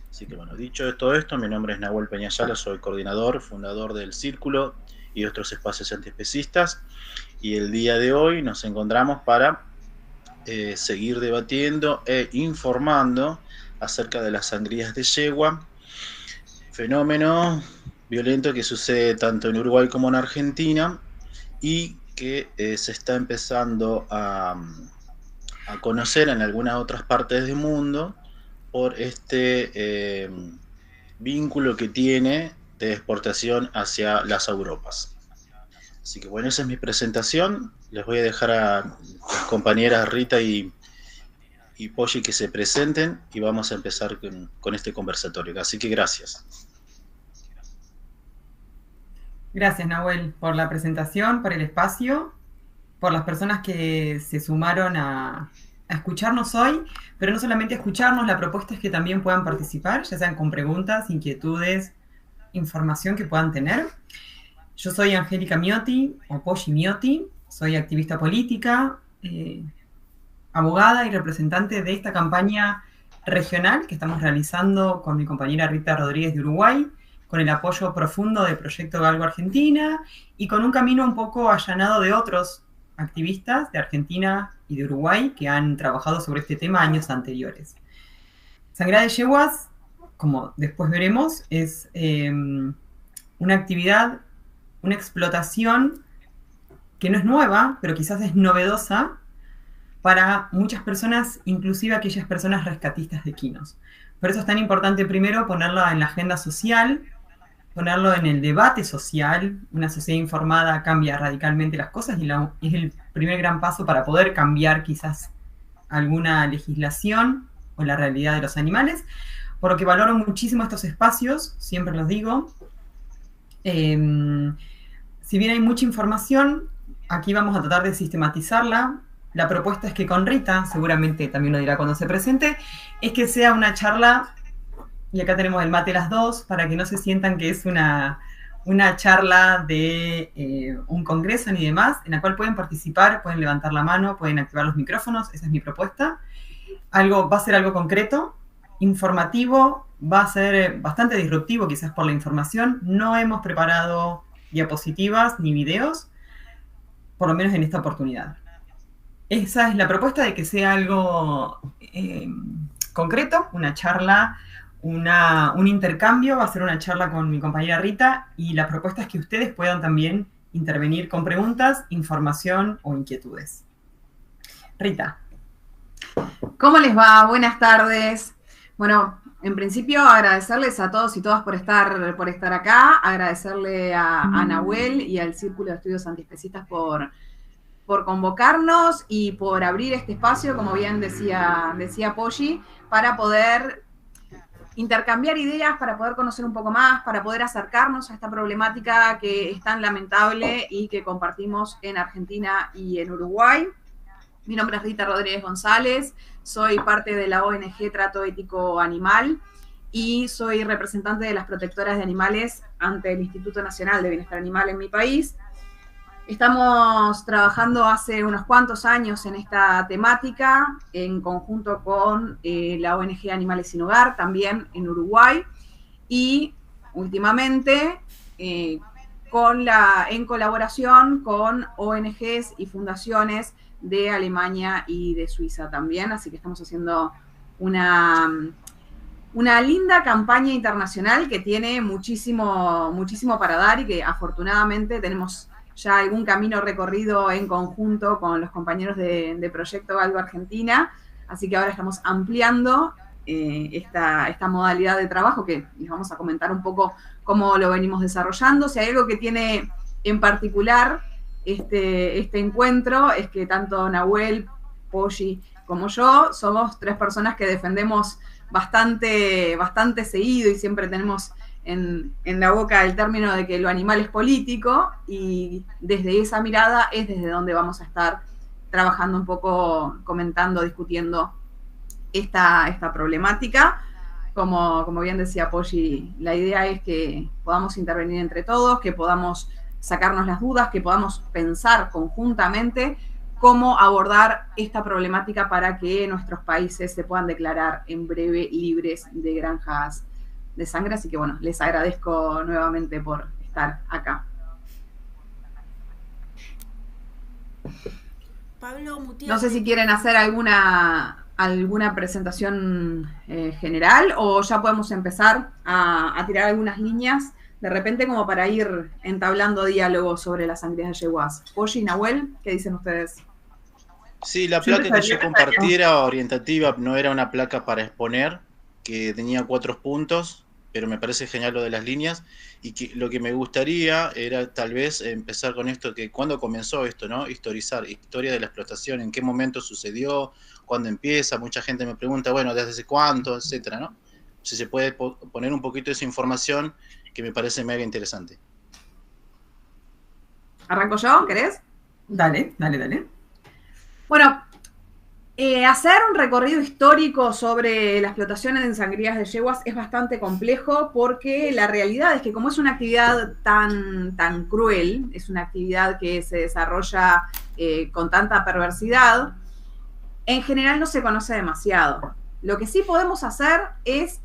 Así que bueno, dicho todo esto, mi nombre es Nahuel Peñayala, soy coordinador, fundador del Círculo y otros espacios antiespecistas. Y el día de hoy nos encontramos para seguir debatiendo e informando acerca de las sangrías de yegua, fenómeno violento que sucede tanto en Uruguay como en Argentina y que se está empezando a conocer en algunas otras partes del mundo por este vínculo que tiene de exportación hacia las Europas. Así que bueno, esa es mi presentación. Les voy a dejar a las compañeras Rita y Polly que se presenten y vamos a empezar con este conversatorio. Así que gracias. Gracias, Nahuel, por la presentación, por el espacio, por las personas que se sumaron a escucharnos hoy, pero no solamente a escucharnos, la propuesta es que también puedan participar, ya sean con preguntas, inquietudes, información que puedan tener. Yo soy Angélica Miotti, o Polly Miotti, soy activista política, abogada y representante de esta campaña regional que estamos realizando con mi compañera Rita Rodríguez de Uruguay, con el apoyo profundo del Proyecto Galgo Argentina y con un camino un poco allanado de otros activistas de Argentina y de Uruguay que han trabajado sobre este tema años anteriores. Sangrada de yeguas, como después veremos, es una actividad, una explotación que no es nueva, pero quizás es novedosa para muchas personas, inclusive aquellas personas rescatistas de quinos. Por eso es tan importante primero ponerlo en la agenda social, ponerlo en el debate social. Una sociedad informada cambia radicalmente las cosas y es el primer gran paso para poder cambiar quizás alguna legislación o la realidad de los animales, por lo que valoro muchísimo estos espacios, siempre los digo. Si bien hay mucha información, aquí vamos a tratar de sistematizarla. La propuesta es que con Rita, seguramente también lo dirá cuando se presente, es que sea una charla, y acá tenemos el mate las dos, para que no se sientan que es una charla de un congreso ni demás, en la cual pueden participar, pueden levantar la mano, pueden activar los micrófonos, esa es mi propuesta. Va a ser algo concreto, informativo, va a ser bastante disruptivo quizás por la información. No hemos preparado diapositivas ni videos, por lo menos en esta oportunidad. Esa es la propuesta, de que sea algo concreto, una charla, un intercambio. Va a ser una charla con mi compañera Rita y la propuesta es que ustedes puedan también intervenir con preguntas, información o inquietudes. Rita. ¿Cómo les va? Buenas tardes. Bueno, en principio agradecerles a todos y todas por estar acá, agradecerle a Nahuel y al Círculo de Estudios Antiespecistas por convocarnos y por abrir este espacio, como bien decía Polly, para poder intercambiar ideas, para poder conocer un poco más, para poder acercarnos a esta problemática que es tan lamentable y que compartimos en Argentina y en Uruguay. Mi nombre es Rita Rodríguez González, soy parte de la ONG Trato Ético Animal y soy representante de las protectoras de animales ante el Instituto Nacional de Bienestar Animal en mi país. Estamos trabajando hace unos cuantos años en esta temática, en conjunto con la ONG Animales Sin Hogar, también en Uruguay, y últimamente en colaboración con ONGs y fundaciones de Alemania y de Suiza también, así que estamos haciendo una linda campaña internacional que tiene muchísimo para dar y que afortunadamente tenemos ya algún camino recorrido en conjunto con los compañeros de Proyecto Galgo Argentina, así que ahora estamos ampliando esta modalidad de trabajo, que les vamos a comentar un poco cómo lo venimos desarrollando. Si hay algo que tiene en particular este encuentro, es que tanto Nahuel, Polly como yo somos tres personas que defendemos bastante seguido y siempre tenemos en la boca el término de que lo animal es político, y desde esa mirada es desde donde vamos a estar trabajando un poco, comentando, discutiendo esta problemática. Como bien decía Polly, la idea es que podamos intervenir entre todos, que podamos sacarnos las dudas, que podamos pensar conjuntamente cómo abordar esta problemática para que nuestros países se puedan declarar en breve libres de granjas de sangre. Así que bueno, les agradezco nuevamente por estar acá. Pablo, muteate. No sé si quieren hacer alguna presentación general, o ya podemos empezar a tirar algunas líneas de repente como para ir entablando diálogo sobre las sangrías de yeguas. Polly y Nahuel, ¿qué dicen ustedes? Sí, la placa que yo compartí era orientativa, no era una placa para exponer, que tenía 4 puntos, pero me parece genial lo de las líneas, y que lo que me gustaría era tal vez empezar con esto, que cuándo comenzó esto, ¿no? Historizar, historia de la explotación, en qué momento sucedió, cuándo empieza. Mucha gente me pregunta, bueno, ¿desde hace cuánto?, etcétera, ¿no? Si se puede poner un poquito de esa información, que me parece mega interesante. ¿Arranco yo? ¿Querés? Dale. Bueno, hacer un recorrido histórico sobre la explotación en sangrías de yeguas es bastante complejo, porque la realidad es que como es una actividad tan cruel, es una actividad que se desarrolla con tanta perversidad, en general no se conoce demasiado. Lo que sí podemos hacer es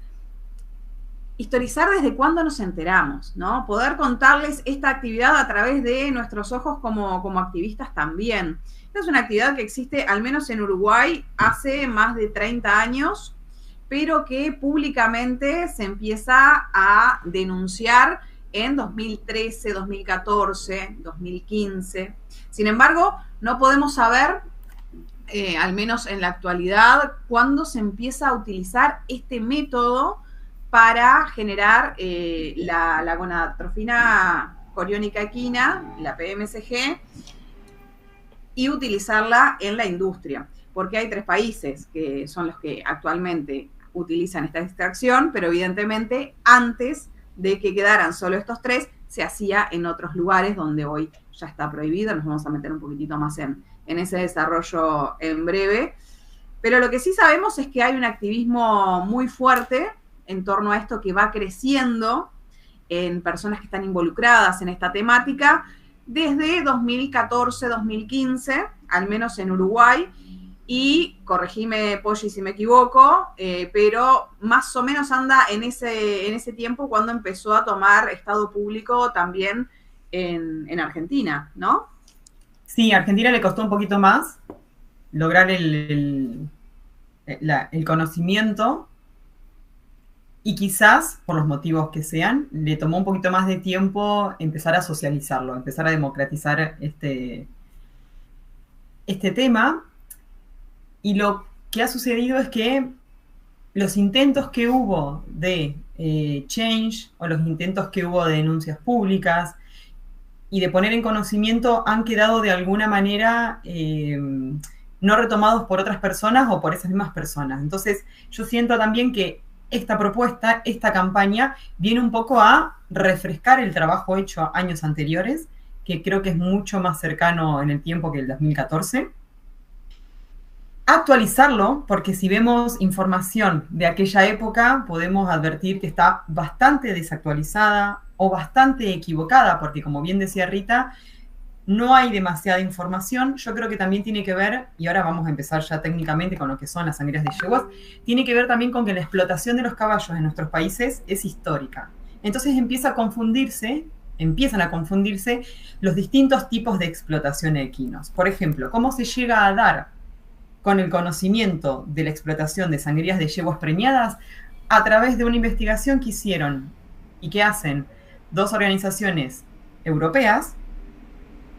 historizar desde cuándo nos enteramos, ¿no? Poder contarles esta actividad a través de nuestros ojos como activistas también. Esta es una actividad que existe, al menos en Uruguay, hace más de 30 años, pero que públicamente se empieza a denunciar en 2013, 2014, 2015. Sin embargo, no podemos saber, al menos en la actualidad, cuándo se empieza a utilizar este método para generar la gonadotrofina coriónica equina, la PMSG, y utilizarla en la industria. Porque hay 3 países que son los que actualmente utilizan esta extracción, pero evidentemente antes de que quedaran solo estos 3, se hacía en otros lugares donde hoy ya está prohibido. Nos vamos a meter un poquitito más en ese desarrollo en breve. Pero lo que sí sabemos es que hay un activismo muy fuerte en torno a esto, que va creciendo en personas que están involucradas en esta temática desde 2014, 2015, al menos en Uruguay, y corregime, Polly, si me equivoco, pero más o menos anda en ese tiempo cuando empezó a tomar estado público también en Argentina, ¿no? Sí, a Argentina le costó un poquito más lograr el conocimiento, y quizás, por los motivos que sean, le tomó un poquito más de tiempo empezar a socializarlo, empezar a democratizar este tema. Y lo que ha sucedido es que los intentos que hubo de change, o los intentos que hubo de denuncias públicas y de poner en conocimiento, han quedado de alguna manera no retomados por otras personas o por esas mismas personas. Entonces, yo siento también que esta propuesta, esta campaña, viene un poco a refrescar el trabajo hecho años anteriores, que creo que es mucho más cercano en el tiempo que el 2014. Actualizarlo, porque si vemos información de aquella época, podemos advertir que está bastante desactualizada o bastante equivocada, porque como bien decía Rita, no hay demasiada información. Yo creo que también tiene que ver, y ahora vamos a empezar ya técnicamente con lo que son las sangrías de yeguas, tiene que ver también con que la explotación de los caballos en nuestros países es histórica. Entonces empiezan a confundirse los distintos tipos de explotación de equinos. Por ejemplo, ¿cómo se llega a dar con el conocimiento de la explotación de sangrías de yeguas preñadas? A través de una investigación que hicieron y que hacen 2 organizaciones europeas,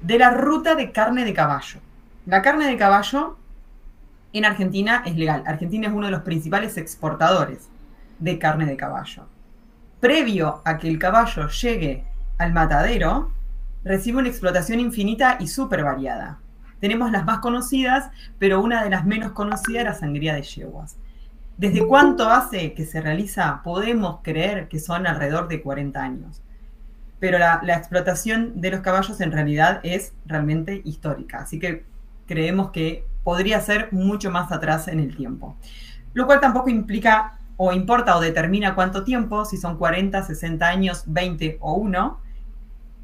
de la ruta de carne de caballo. La carne de caballo en Argentina es legal. Argentina es uno de los principales exportadores de carne de caballo. Previo a que el caballo llegue al matadero, recibe una explotación infinita y súper variada. Tenemos las más conocidas, pero una de las menos conocidas era sangría de yeguas. ¿Desde cuánto hace que se realiza? Podemos creer que son alrededor de 40 años. Pero la explotación de los caballos en realidad es realmente histórica. Así que creemos que podría ser mucho más atrás en el tiempo. Lo cual tampoco implica o importa o determina cuánto tiempo, si son 40, 60 años, 20 o 1.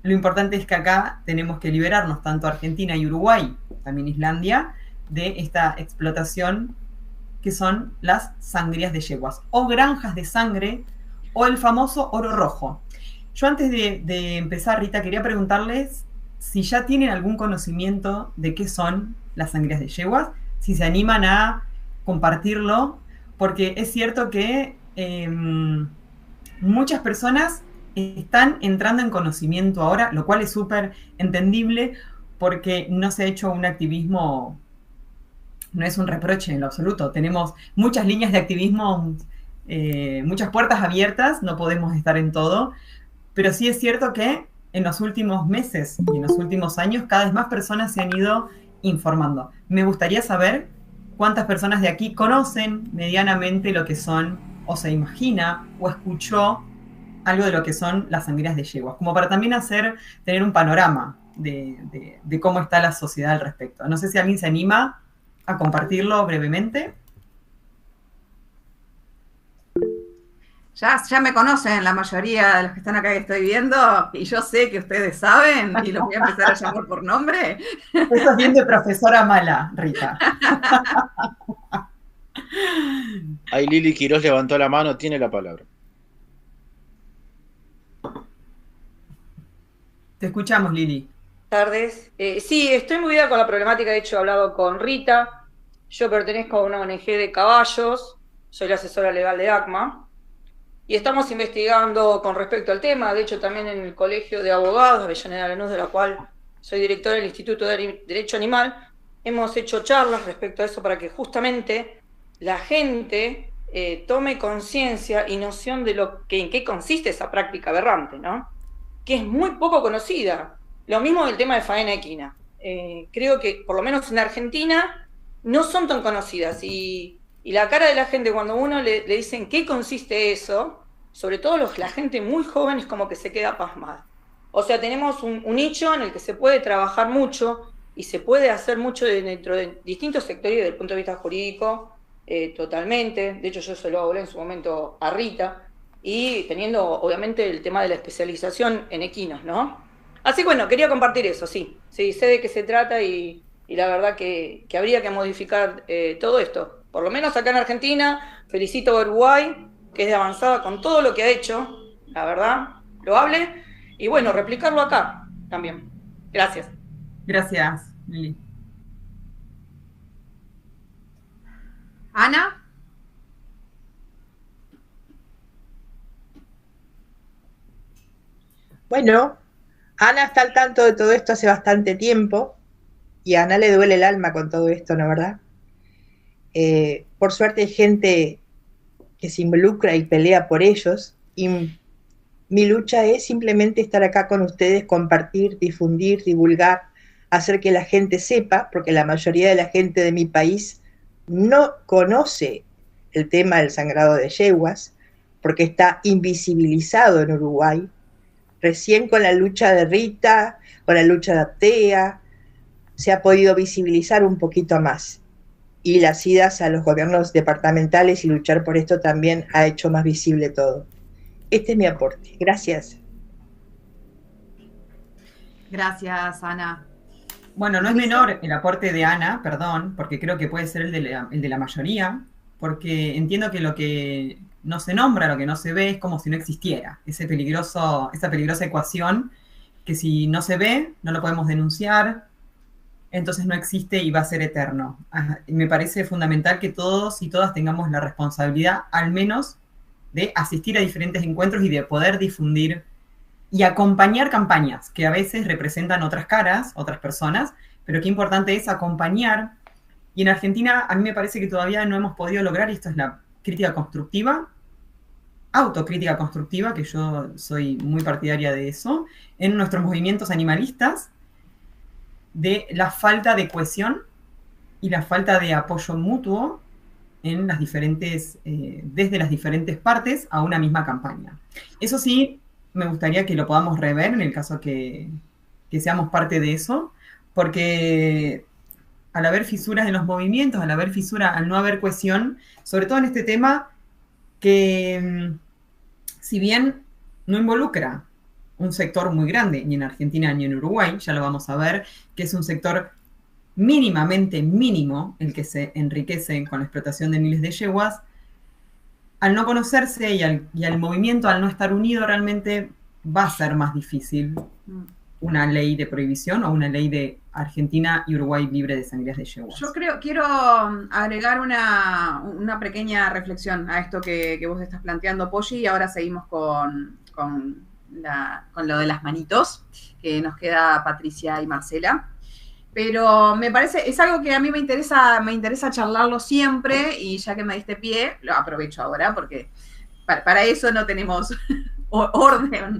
lo importante es que acá tenemos que liberarnos, tanto Argentina y Uruguay, también Islandia, de esta explotación que son las sangrías de yeguas, o granjas de sangre, o el famoso oro rojo. Yo antes de empezar, Rita, quería preguntarles si ya tienen algún conocimiento de qué son las sangrías de yeguas, si se animan a compartirlo, porque es cierto que muchas personas están entrando en conocimiento ahora, lo cual es súper entendible porque no se ha hecho un activismo, no es un reproche en lo absoluto, tenemos muchas líneas de activismo, muchas puertas abiertas, no podemos estar en todo, pero sí es cierto que en los últimos meses y en los últimos años cada vez más personas se han ido informando. Me gustaría saber cuántas personas de aquí conocen medianamente lo que son, o se imagina, o escuchó algo de lo que son las sangrías de yeguas, como para también tener un panorama de cómo está la sociedad al respecto. No sé si alguien se anima a compartirlo brevemente. Ya me conocen la mayoría de los que están acá que estoy viendo, y yo sé que ustedes saben, y los voy a empezar a llamar por nombre. Eso es bien de profesora mala, Rita. Ahí Lili Quirós levantó la mano, tiene la palabra. Te escuchamos, Lili. Buenas tardes. Sí, estoy movida con la problemática, de hecho he hablado con Rita. Yo pertenezco a una ONG de caballos, soy la asesora legal de ACMA, y estamos investigando con respecto al tema. De hecho, también en el Colegio de Abogados de Avellaneda Lanús, de la cual soy directora del Instituto de Derecho Animal, hemos hecho charlas respecto a eso para que justamente la gente tome conciencia y noción de en qué consiste esa práctica aberrante, ¿no? Que es muy poco conocida. Lo mismo del tema de faena equina. Creo que, por lo menos en Argentina, no son tan conocidas. Y la cara de la gente cuando uno le dicen qué consiste eso, sobre todo la gente muy joven, es como que se queda pasmada. O sea, tenemos un nicho en el que se puede trabajar mucho y se puede hacer mucho dentro de distintos sectores desde el punto de vista jurídico, totalmente. De hecho, yo se lo hablé en su momento a Rita, y teniendo obviamente el tema de la especialización en equinos, ¿no? Así que bueno, quería compartir eso, sí, sé de qué se trata, y la verdad que habría que modificar todo esto, por lo menos acá en Argentina. Felicito a Uruguay, que es de avanzada con todo lo que ha hecho, la verdad, loable, y bueno, replicarlo acá también. Gracias. Gracias, Lili. Ana. Bueno, Ana está al tanto de todo esto hace bastante tiempo, y a Ana le duele el alma con todo esto, ¿no, verdad? Por suerte hay gente que se involucra y pelea por ellos, y mi lucha es simplemente estar acá con ustedes, compartir, difundir, divulgar, hacer que la gente sepa, porque la mayoría de la gente de mi país no conoce el tema del sangrado de yeguas, porque está invisibilizado en Uruguay. Recién con la lucha de Rita, con la lucha de Aptea, se ha podido visibilizar un poquito más. Y las idas a los gobiernos departamentales y luchar por esto también ha hecho más visible todo. Este es mi aporte. Gracias. Gracias, Ana. Bueno, no es menor el aporte de Ana, perdón, porque creo que puede ser el de la mayoría, porque entiendo que lo que no se nombra, lo que no se ve, es como si no existiera. Esa peligrosa ecuación que si no se ve, no lo podemos denunciar, entonces no existe y va a ser eterno. Me parece fundamental que todos y todas tengamos la responsabilidad, al menos, de asistir a diferentes encuentros y de poder difundir y acompañar campañas que a veces representan otras caras, otras personas, pero qué importante es acompañar. Y en Argentina a mí me parece que todavía no hemos podido lograr, y esto es la crítica constructiva, autocrítica constructiva, que yo soy muy partidaria de eso, en nuestros movimientos animalistas, de la falta de cohesión y la falta de apoyo mutuo en las diferentes, desde las diferentes partes a una misma campaña. Eso sí, me gustaría que lo podamos rever en el caso que seamos parte de eso, porque al haber fisuras en los movimientos, al no haber cohesión, sobre todo en este tema que, si bien no involucra un sector muy grande, ni en Argentina ni en Uruguay, ya lo vamos a ver, que es un sector mínimamente mínimo el que se enriquece con la explotación de miles de yeguas. Al no conocerse y al movimiento, al no estar unido, realmente va a ser más difícil una ley de prohibición o una ley de Argentina y Uruguay libre de sangrías de yeguas. Yo quiero agregar una pequeña reflexión a esto que vos estás planteando, Polly, y ahora seguimos con lo de las manitos, que nos queda Patricia y Marcela. Pero me parece, es algo que a mí me interesa charlarlo siempre, y ya que me diste pie, lo aprovecho ahora, porque para eso no tenemos orden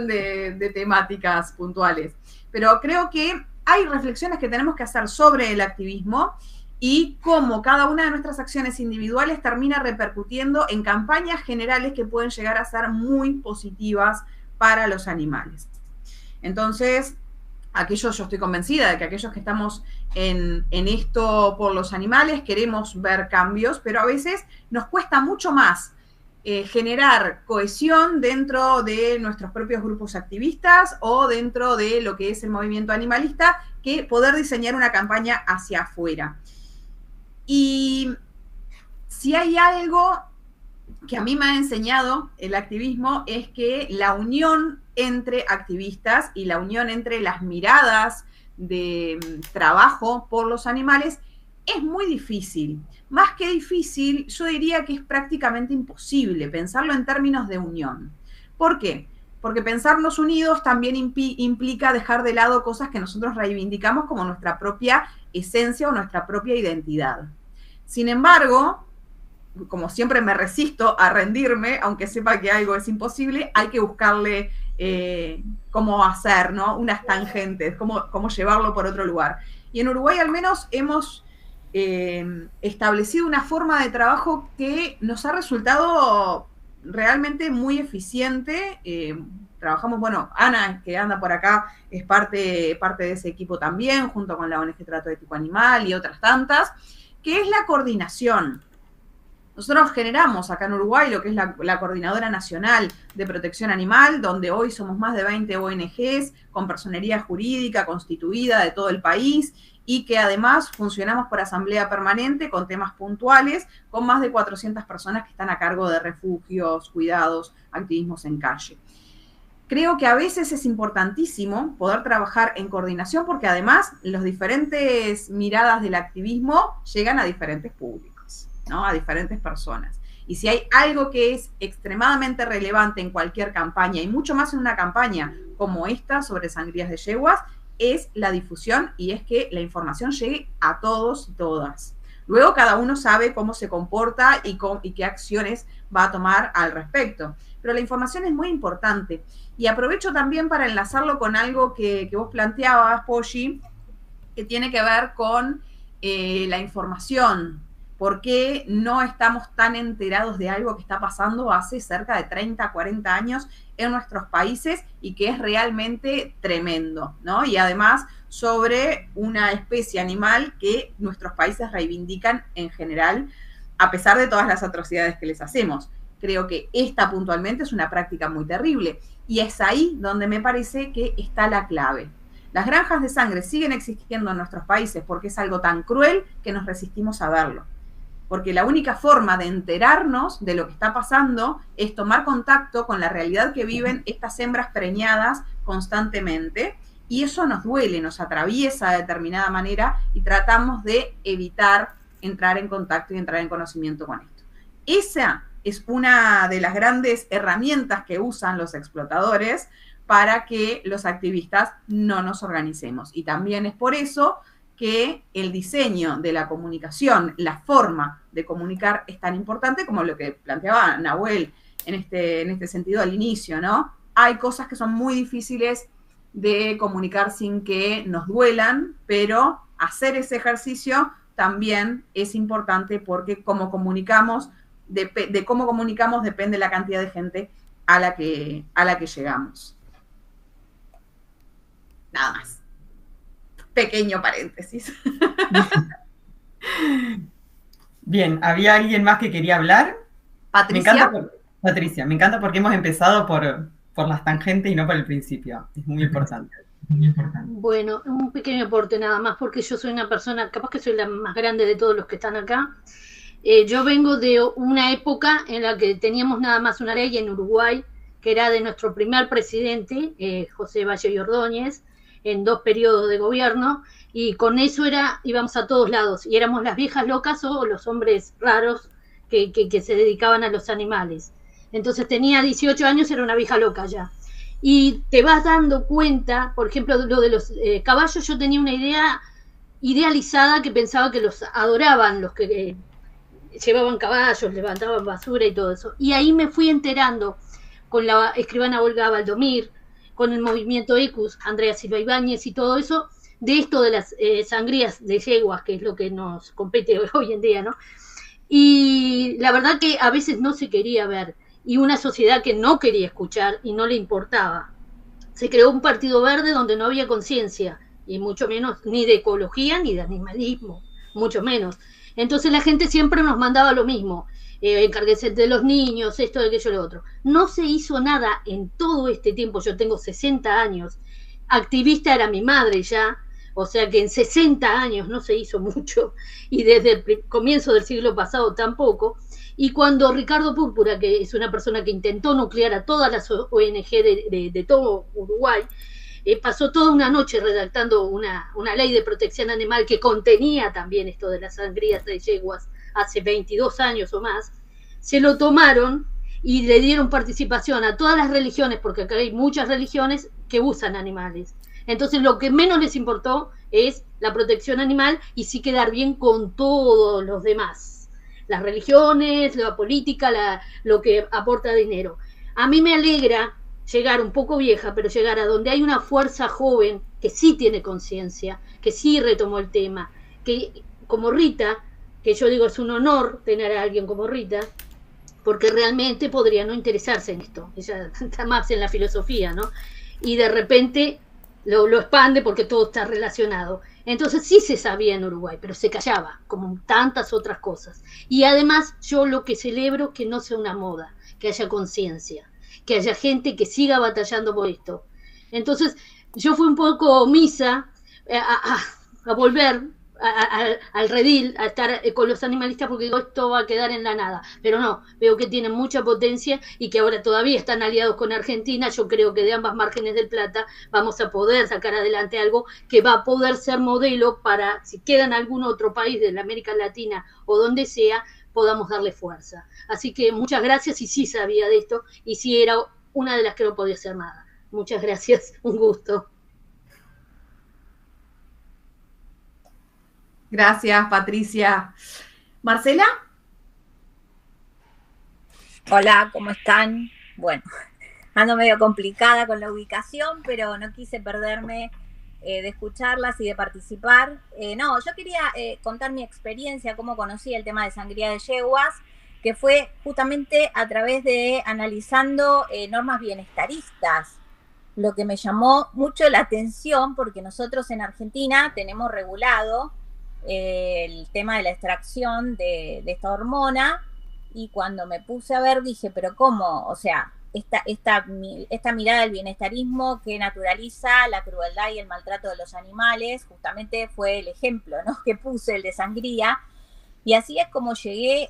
de temáticas puntuales. Pero creo que hay reflexiones que tenemos que hacer sobre el activismo y cómo cada una de nuestras acciones individuales termina repercutiendo en campañas generales que pueden llegar a ser muy positivas para los animales. Entonces, yo estoy convencida de que aquellos que estamos en esto por los animales queremos ver cambios, pero a veces nos cuesta mucho más generar cohesión dentro de nuestros propios grupos activistas o dentro de lo que es el movimiento animalista que poder diseñar una campaña hacia afuera. Y si hay algo que a mí me ha enseñado el activismo es que la unión entre activistas y la unión entre las miradas de trabajo por los animales es muy difícil. Más que difícil, yo diría que es prácticamente imposible pensarlo en términos de unión. ¿Por qué? Porque pensarnos unidos también implica dejar de lado cosas que nosotros reivindicamos como nuestra propia esencia o nuestra propia identidad. Sin embargo, como siempre me resisto a rendirme, aunque sepa que algo es imposible, hay que buscarle cómo hacer, ¿no? Unas tangentes, cómo llevarlo por otro lugar. Y en Uruguay al menos hemos establecido una forma de trabajo que nos ha resultado realmente muy eficiente. Trabajamos, bueno, Ana, que anda por acá, es parte de ese equipo también, junto con la ONG Trato Ético Animal y otras tantas, que es la coordinación. Nosotros generamos acá en Uruguay lo que es la Coordinadora Nacional de Protección Animal, donde hoy somos más de 20 ONGs con personería jurídica constituida de todo el país y que además funcionamos por asamblea permanente con temas puntuales, con más de 400 personas que están a cargo de refugios, cuidados, activismos en calle. Creo que a veces es importantísimo poder trabajar en coordinación porque además las diferentes miradas del activismo llegan a diferentes públicos, ¿no? A diferentes personas. Y si hay algo que es extremadamente relevante en cualquier campaña, y mucho más en una campaña como esta sobre sangrías de yeguas, es la difusión y es que la información llegue a todos y todas. Luego cada uno sabe cómo se comporta y qué acciones va a tomar al respecto. Pero la información es muy importante. Y aprovecho también para enlazarlo con algo que vos planteabas, Polly, que tiene que ver con la información. ¿Por qué no estamos tan enterados de algo que está pasando hace cerca de 30, 40 años en nuestros países y que es realmente tremendo, ¿no? Y además sobre una especie animal que nuestros países reivindican en general, a pesar de todas las atrocidades que les hacemos. Creo que esta puntualmente es una práctica muy terrible y es ahí donde me parece que está la clave. Las granjas de sangre siguen existiendo en nuestros países porque es algo tan cruel que nos resistimos a verlo. Porque la única forma de enterarnos de lo que está pasando es tomar contacto con la realidad que viven estas hembras preñadas constantemente, y eso nos duele, nos atraviesa de determinada manera y tratamos de evitar entrar en contacto y entrar en conocimiento con esto. Esa es una de las grandes herramientas que usan los explotadores para que los activistas no nos organicemos. Y también es por eso que el diseño de la comunicación, la forma de comunicar es tan importante como lo que planteaba Nahuel en este sentido al inicio, ¿no? Hay cosas que son muy difíciles de comunicar sin que nos duelan, pero hacer ese ejercicio también es importante porque como comunicamos, de cómo comunicamos depende la cantidad de gente a la que llegamos. Nada más. Pequeño paréntesis. Bien, ¿había alguien más que quería hablar? Patricia. Patricia, me encanta porque hemos empezado por por las tangentes y no por el principio. Es muy importante. Bueno, un pequeño aporte nada más, porque yo soy una persona, capaz que soy la más grande de todos los que están acá. Yo vengo de una época en la que teníamos nada más una ley en Uruguay, que era de nuestro primer presidente, José Valle y Ordóñez, en 2 periodos de gobierno, y con eso íbamos a todos lados, y éramos las viejas locas o los hombres raros que se dedicaban a los animales. Entonces tenía 18 años, era una vieja loca ya. Y te vas dando cuenta, por ejemplo, lo de los caballos, yo tenía una idea idealizada que pensaba que los adoraban, los que llevaban caballos, levantaban basura y todo eso. Y ahí me fui enterando con la escribana Olga Valdomir, con el movimiento ECUS, Andrea Silva Ibáñez y todo eso, de esto de las sangrías de yeguas, que es lo que nos compete hoy en día, ¿no? Y la verdad que a veces no se quería ver, y una sociedad que no quería escuchar y no le importaba. Se creó un partido verde donde no había conciencia, y mucho menos ni de ecología ni de animalismo, mucho menos. Entonces la gente siempre nos mandaba lo mismo, encárguese de los niños, esto, aquello, lo otro. No se hizo nada en todo este tiempo, yo tengo 60 años, activista era mi madre ya, o sea que en 60 años no se hizo mucho, y desde el comienzo del siglo pasado tampoco. Y cuando Ricardo Púrpura, que es una persona que intentó nuclear a todas las ONG de todo Uruguay, pasó toda una noche redactando una ley de protección animal que contenía también esto de las sangrías de yeguas hace 22 años o más, se lo tomaron y le dieron participación a todas las religiones, porque acá hay muchas religiones que usan animales. Entonces lo que menos les importó es la protección animal y sí quedar bien con todos los demás. Las religiones, la política, lo que aporta dinero. A mí me alegra llegar un poco vieja, pero llegar a donde hay una fuerza joven que sí tiene conciencia, que sí retomó el tema, que como Rita, que yo digo es un honor tener a alguien como Rita, porque realmente podría no interesarse en esto, ella está más en la filosofía, ¿no? Y de repente lo expande porque todo está relacionado. Entonces sí se sabía en Uruguay, pero se callaba, como tantas otras cosas. Y además yo lo que celebro que no sea una moda, que haya conciencia, que haya gente que siga batallando por esto. Entonces yo fui un poco omisa a volver al redil, a estar con los animalistas, porque digo, esto va a quedar en la nada. Pero no, veo que tienen mucha potencia y que ahora todavía están aliados con Argentina. Yo creo que de ambas márgenes del Plata vamos a poder sacar adelante algo que va a poder ser modelo para, si queda en algún otro país de la América Latina o donde sea, podamos darle fuerza. Así que muchas gracias, y sí sabía de esto, y sí era una de las que no podía hacer nada. Muchas gracias, un gusto. Gracias, Patricia. ¿Marcela? Hola, ¿cómo están? Bueno, ando medio complicada con la ubicación, pero no quise perderme de escucharlas y de participar. No, yo quería contar mi experiencia, cómo conocí el tema de sangría de yeguas, que fue justamente a través de analizando normas bienestaristas, lo que me llamó mucho la atención, porque nosotros en Argentina tenemos regulado el tema de la extracción de esta hormona, y cuando me puse a ver dije, pero ¿cómo? O sea, esta mirada del bienestarismo que naturaliza la crueldad y el maltrato de los animales, justamente fue el ejemplo, ¿no?, que puse, el de sangría, y así es como llegué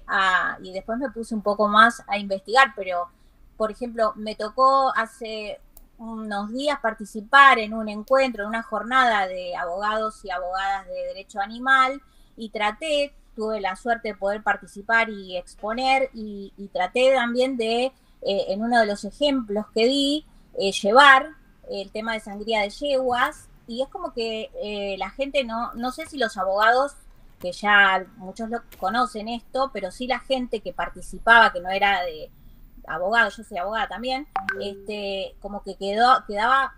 y después me puse un poco más a investigar, pero, por ejemplo, me tocó hace unos días participar en un encuentro, en una jornada de abogados y abogadas de derecho animal, y tuve la suerte de poder participar y exponer, y traté también de, en uno de los ejemplos que di, llevar el tema de sangría de yeguas, y es como que la gente, no sé si los abogados, que ya muchos lo conocen esto, pero sí la gente que participaba, que no era de abogado, yo soy abogada también, como que quedaba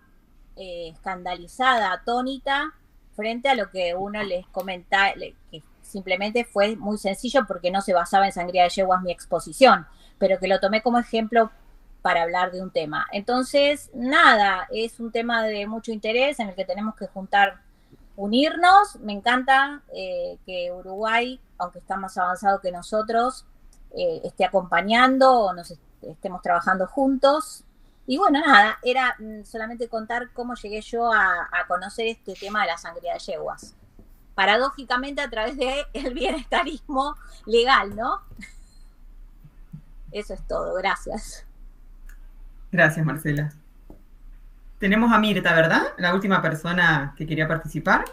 escandalizada, atónita, frente a lo que uno les comentaba, que simplemente fue muy sencillo porque no se basaba en sangría de yeguas mi exposición, pero que lo tomé como ejemplo para hablar de un tema. Entonces, nada, es un tema de mucho interés en el que tenemos que unirnos. Me encanta que Uruguay, aunque está más avanzado que nosotros, esté acompañando o nos estemos trabajando juntos, Y bueno, nada, era solamente contar cómo llegué yo a conocer este tema de la sangría de yeguas. Paradójicamente a través del bienestarismo legal, ¿no? Eso es todo, gracias. Gracias, Marcela. Tenemos a Mirta, ¿verdad? La última persona que quería participar.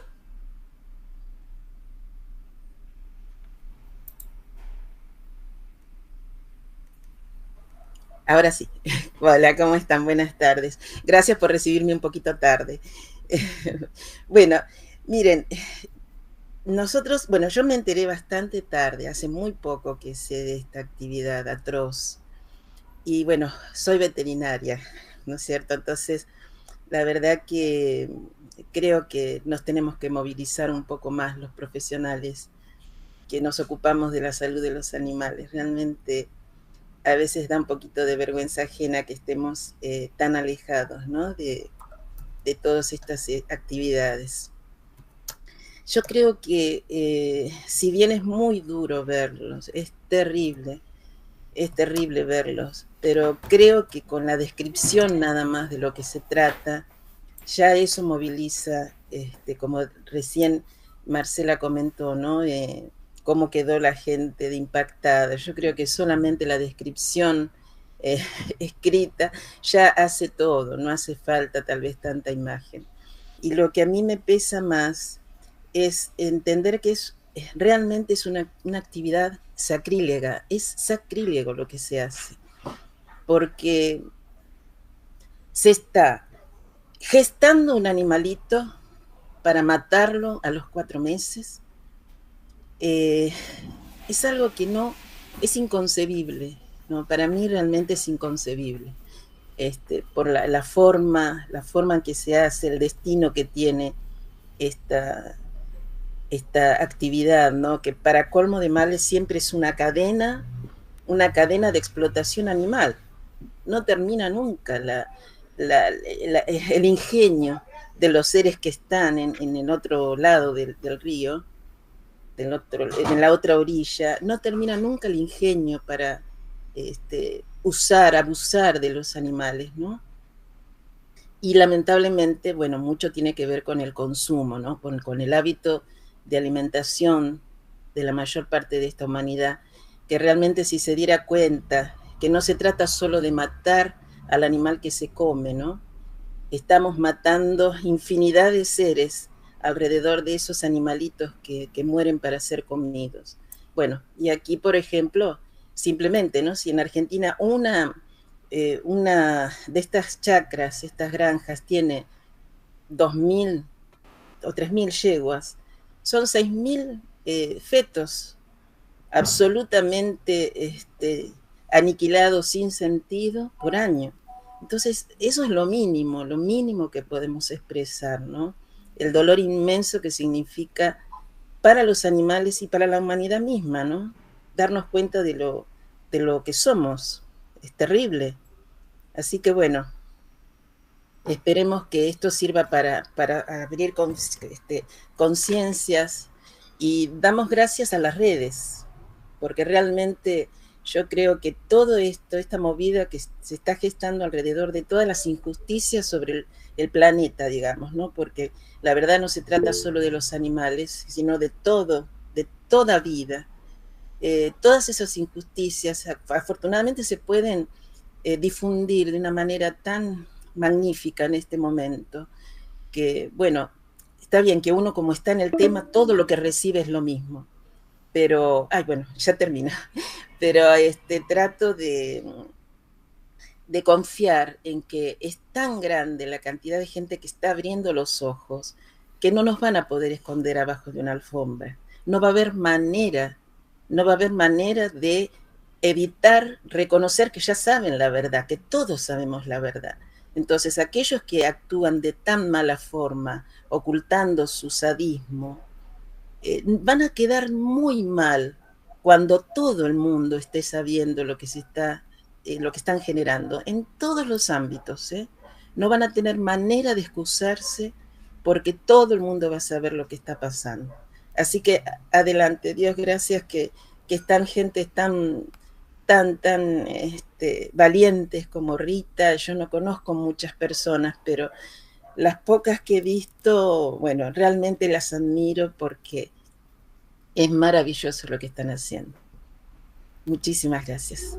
Ahora sí. Hola, ¿cómo están? Buenas tardes. Gracias por recibirme un poquito tarde. Bueno, miren, nosotros, bueno, yo me enteré bastante tarde, hace muy poco que sé de esta actividad atroz. Y bueno, soy veterinaria, ¿no es cierto? Entonces, la verdad que creo que nos tenemos que movilizar un poco más los profesionales que nos ocupamos de la salud de los animales. Realmente a veces da un poquito de vergüenza ajena que estemos tan alejados, ¿no? de todas estas actividades. Yo creo que si bien es muy duro verlos, es terrible verlos, pero creo que con la descripción nada más de lo que se trata, ya eso moviliza, como recién Marcela comentó, ¿no? Cómo quedó la gente de impactada. Yo creo que solamente la descripción escrita ya hace todo, no hace falta tal vez tanta imagen. Y lo que a mí me pesa más es entender que realmente es una actividad sacrílega, es sacrílego lo que se hace, porque se está gestando un animalito para matarlo a los 4 meses. Es algo que no, es inconcebible, ¿no? Para mí realmente es inconcebible, por la forma en que se hace, el destino que tiene esta actividad, ¿no? Que para colmo de males siempre es una cadena de explotación animal. No termina nunca el ingenio de los seres que están en el otro lado del río, en la otra orilla. No termina nunca el ingenio para abusar de los animales, ¿no? Y lamentablemente, bueno, mucho tiene que ver con el consumo, ¿no? Con el hábito de alimentación de la mayor parte de esta humanidad, que realmente si se diera cuenta que no se trata solo de matar al animal que se come, ¿no? Estamos matando infinidad de seres alrededor de esos animalitos que mueren para ser comidos. Bueno, y aquí, por ejemplo, simplemente, ¿no? Si en Argentina una de estas chacras, estas granjas, tiene 2.000 o 3.000 yeguas, son 6.000 fetos absolutamente aniquilados sin sentido por año. Entonces, eso es lo mínimo que podemos expresar, ¿no? El dolor inmenso que significa para los animales y para la humanidad misma, ¿no? Darnos cuenta de lo que somos. Es terrible. Así que bueno, esperemos que esto sirva para abrir conciencias, y damos gracias a las redes, porque realmente yo creo que todo esto, esta movida que se está gestando alrededor de todas las injusticias sobre el planeta, digamos, ¿no? Porque la verdad no se trata solo de los animales, sino de toda vida. Todas esas injusticias afortunadamente se pueden difundir de una manera tan magnífica en este momento, que bueno, está bien que uno como está en el tema, todo lo que recibe es lo mismo, pero, bueno, ya termina, pero trato de confiar en que es tan grande la cantidad de gente que está abriendo los ojos, que no nos van a poder esconder abajo de una alfombra, no va a haber manera de evitar reconocer que ya saben la verdad, que todos sabemos la verdad. Entonces, aquellos que actúan de tan mala forma, ocultando su sadismo, van a quedar muy mal cuando todo el mundo esté sabiendo lo que están generando en todos los ámbitos, ¿eh? No van a tener manera de excusarse, porque todo el mundo va a saber lo que está pasando. Así que adelante, Dios gracias que están gente tan tan valientes como Rita. Yo no conozco muchas personas, pero las pocas que he visto, bueno, realmente las admiro porque es maravilloso lo que están haciendo. Muchísimas gracias.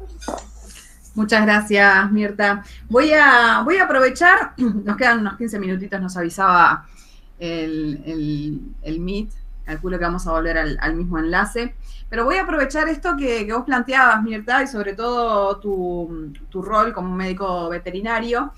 Muchas gracias, Mirta. Voy a aprovechar, nos quedan unos 15 minutitos, nos avisaba el Meet, calculo que vamos a volver al mismo enlace, pero voy a aprovechar esto que vos planteabas, Mirta, y sobre todo tu rol como médico veterinario,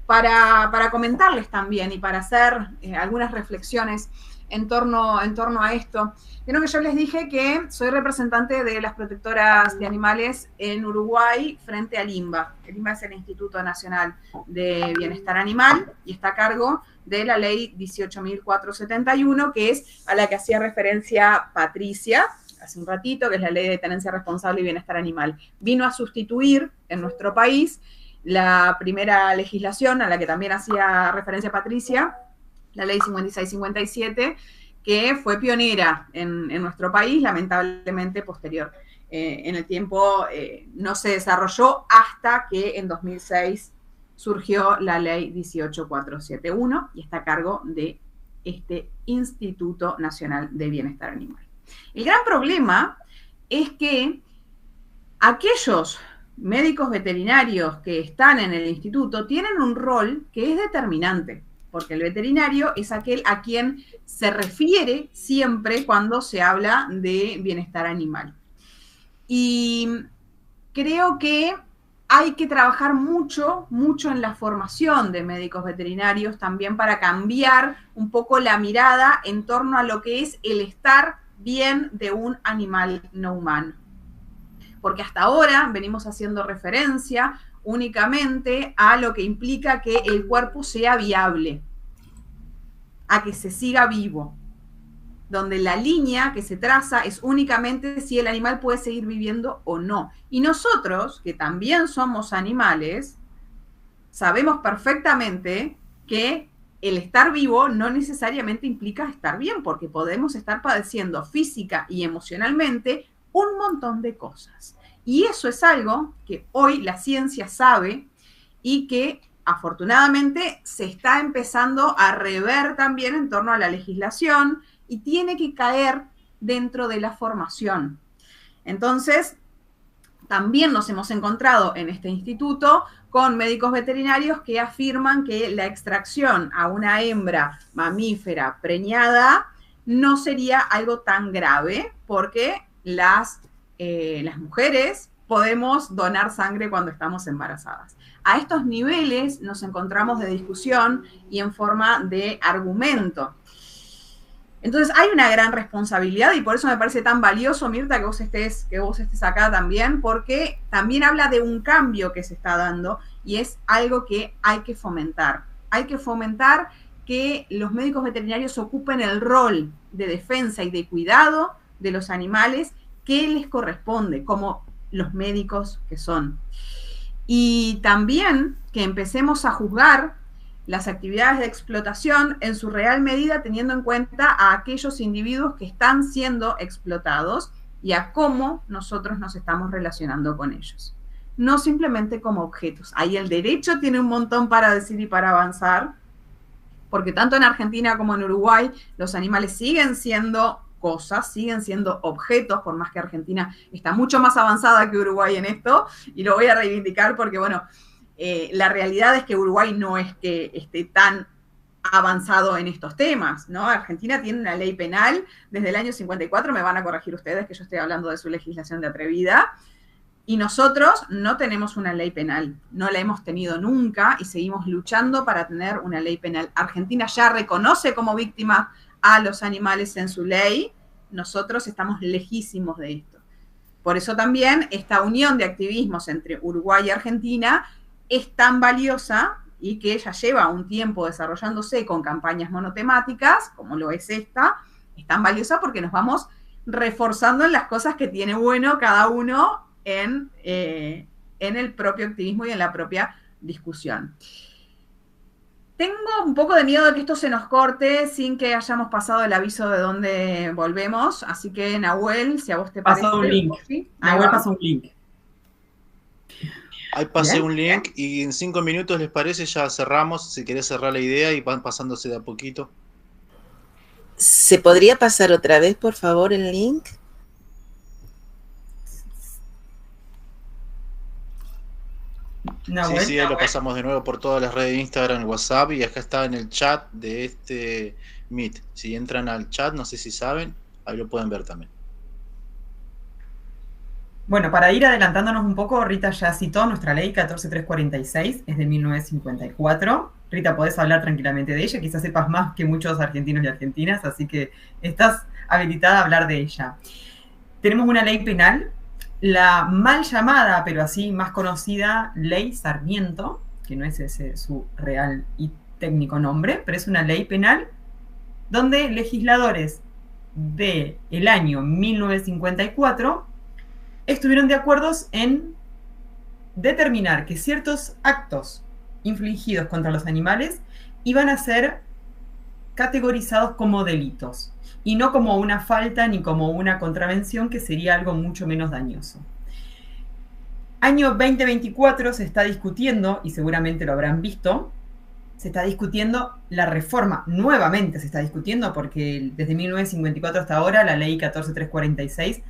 para comentarles también y para hacer algunas reflexiones en torno a esto. Creo que yo les dije que soy representante de las protectoras de animales en Uruguay frente al INBA. El INBA es el Instituto Nacional de Bienestar Animal y está a cargo de la ley 18.471, que es a la que hacía referencia Patricia hace un ratito, que es la ley de tenencia responsable y bienestar animal. Vino a sustituir en nuestro país la primera legislación a la que también hacía referencia Patricia, la ley 5657, que fue pionera en nuestro país, lamentablemente posterior. En el tiempo no se desarrolló hasta que en 2006 surgió la ley 18471 y está a cargo de este Instituto Nacional de Bienestar Animal. El gran problema es que aquellos médicos veterinarios que están en el instituto tienen un rol que es determinante, porque el veterinario es aquel a quien se refiere siempre cuando se habla de bienestar animal. Y creo que hay que trabajar mucho en la formación de médicos veterinarios también para cambiar un poco la mirada en torno a lo que es el estar bien de un animal no humano. Porque hasta ahora venimos haciendo referencia únicamente a lo que implica que el cuerpo sea viable, a que se siga vivo, donde la línea que se traza es únicamente si el animal puede seguir viviendo o no. Y nosotros, que también somos animales, sabemos perfectamente que el estar vivo no necesariamente implica estar bien, porque podemos estar padeciendo física y emocionalmente un montón de cosas. Y eso es algo que hoy la ciencia sabe y que afortunadamente se está empezando a rever también en torno a la legislación y tiene que caer dentro de la formación. Entonces, también nos hemos encontrado en este instituto con médicos veterinarios que afirman que la extracción a una hembra mamífera preñada no sería algo tan grave porque las mujeres podemos donar sangre cuando estamos embarazadas. A estos niveles nos encontramos de discusión y en forma de argumento. Entonces hay una gran responsabilidad y por eso me parece tan valioso, Mirta, que vos estés acá también, porque también habla de un cambio que se está dando y es algo que hay que fomentar. Hay que fomentar que los médicos veterinarios ocupen el rol de defensa y de cuidado de los animales que les corresponde, como los médicos que son. Y también que empecemos a juzgar las actividades de explotación en su real medida, teniendo en cuenta a aquellos individuos que están siendo explotados y a cómo nosotros nos estamos relacionando con ellos. No simplemente como objetos. Ahí el derecho tiene un montón para decir y para avanzar, porque tanto en Argentina como en Uruguay los animales siguen siendo cosas, siguen siendo objetos, por más que Argentina está mucho más avanzada que Uruguay en esto, y lo voy a reivindicar porque, bueno, la realidad es que Uruguay no es que esté tan avanzado en estos temas, ¿no? Argentina tiene una ley penal desde el año 54, me van a corregir ustedes que yo estoy hablando de su legislación de atrevida, y nosotros no tenemos una ley penal, no la hemos tenido nunca y seguimos luchando para tener una ley penal. Argentina ya reconoce como víctima a los animales en su ley, nosotros estamos lejísimos de esto. Por eso también esta unión de activismos entre Uruguay y Argentina es tan valiosa y que ya lleva un tiempo desarrollándose con campañas monotemáticas, como lo es esta, es tan valiosa porque nos vamos reforzando en las cosas que tiene bueno cada uno en el propio activismo y en la propia discusión. Tengo un poco de miedo de que esto se nos corte sin que hayamos pasado el aviso de dónde volvemos, así que Nahuel, si a vos te parece... Pasó un link. ¿sí? Nahuel pasó un link. Ahí pasé Bien. un link y en 5 minutos, ¿les parece? Ya cerramos, si querés cerrar la idea y van pasándose de a poquito. ¿Se podría pasar otra vez, por favor, el link? Nahuel. Sí, ahí lo pasamos de nuevo por todas las redes de Instagram, WhatsApp, y acá está en el chat de este Meet. Si entran al chat, no sé si saben, ahí lo pueden ver también. Bueno, para ir adelantándonos un poco, Rita ya citó nuestra ley 14346, es de 1954. Rita, podés hablar tranquilamente de ella, quizás sepas más que muchos argentinos y argentinas, así que estás habilitada a hablar de ella. Tenemos una ley penal, la mal llamada, pero así más conocida, Ley Sarmiento, que no es ese su real y técnico nombre, pero es una ley penal donde legisladores del año 1954 estuvieron de acuerdo en determinar que ciertos actos infligidos contra los animales iban a ser categorizados como delitos y no como una falta ni como una contravención, que sería algo mucho menos dañoso. Año 2024 se está discutiendo, y seguramente lo habrán visto, se está discutiendo la reforma, nuevamente se está discutiendo, porque desde 1954 hasta ahora la ley 14346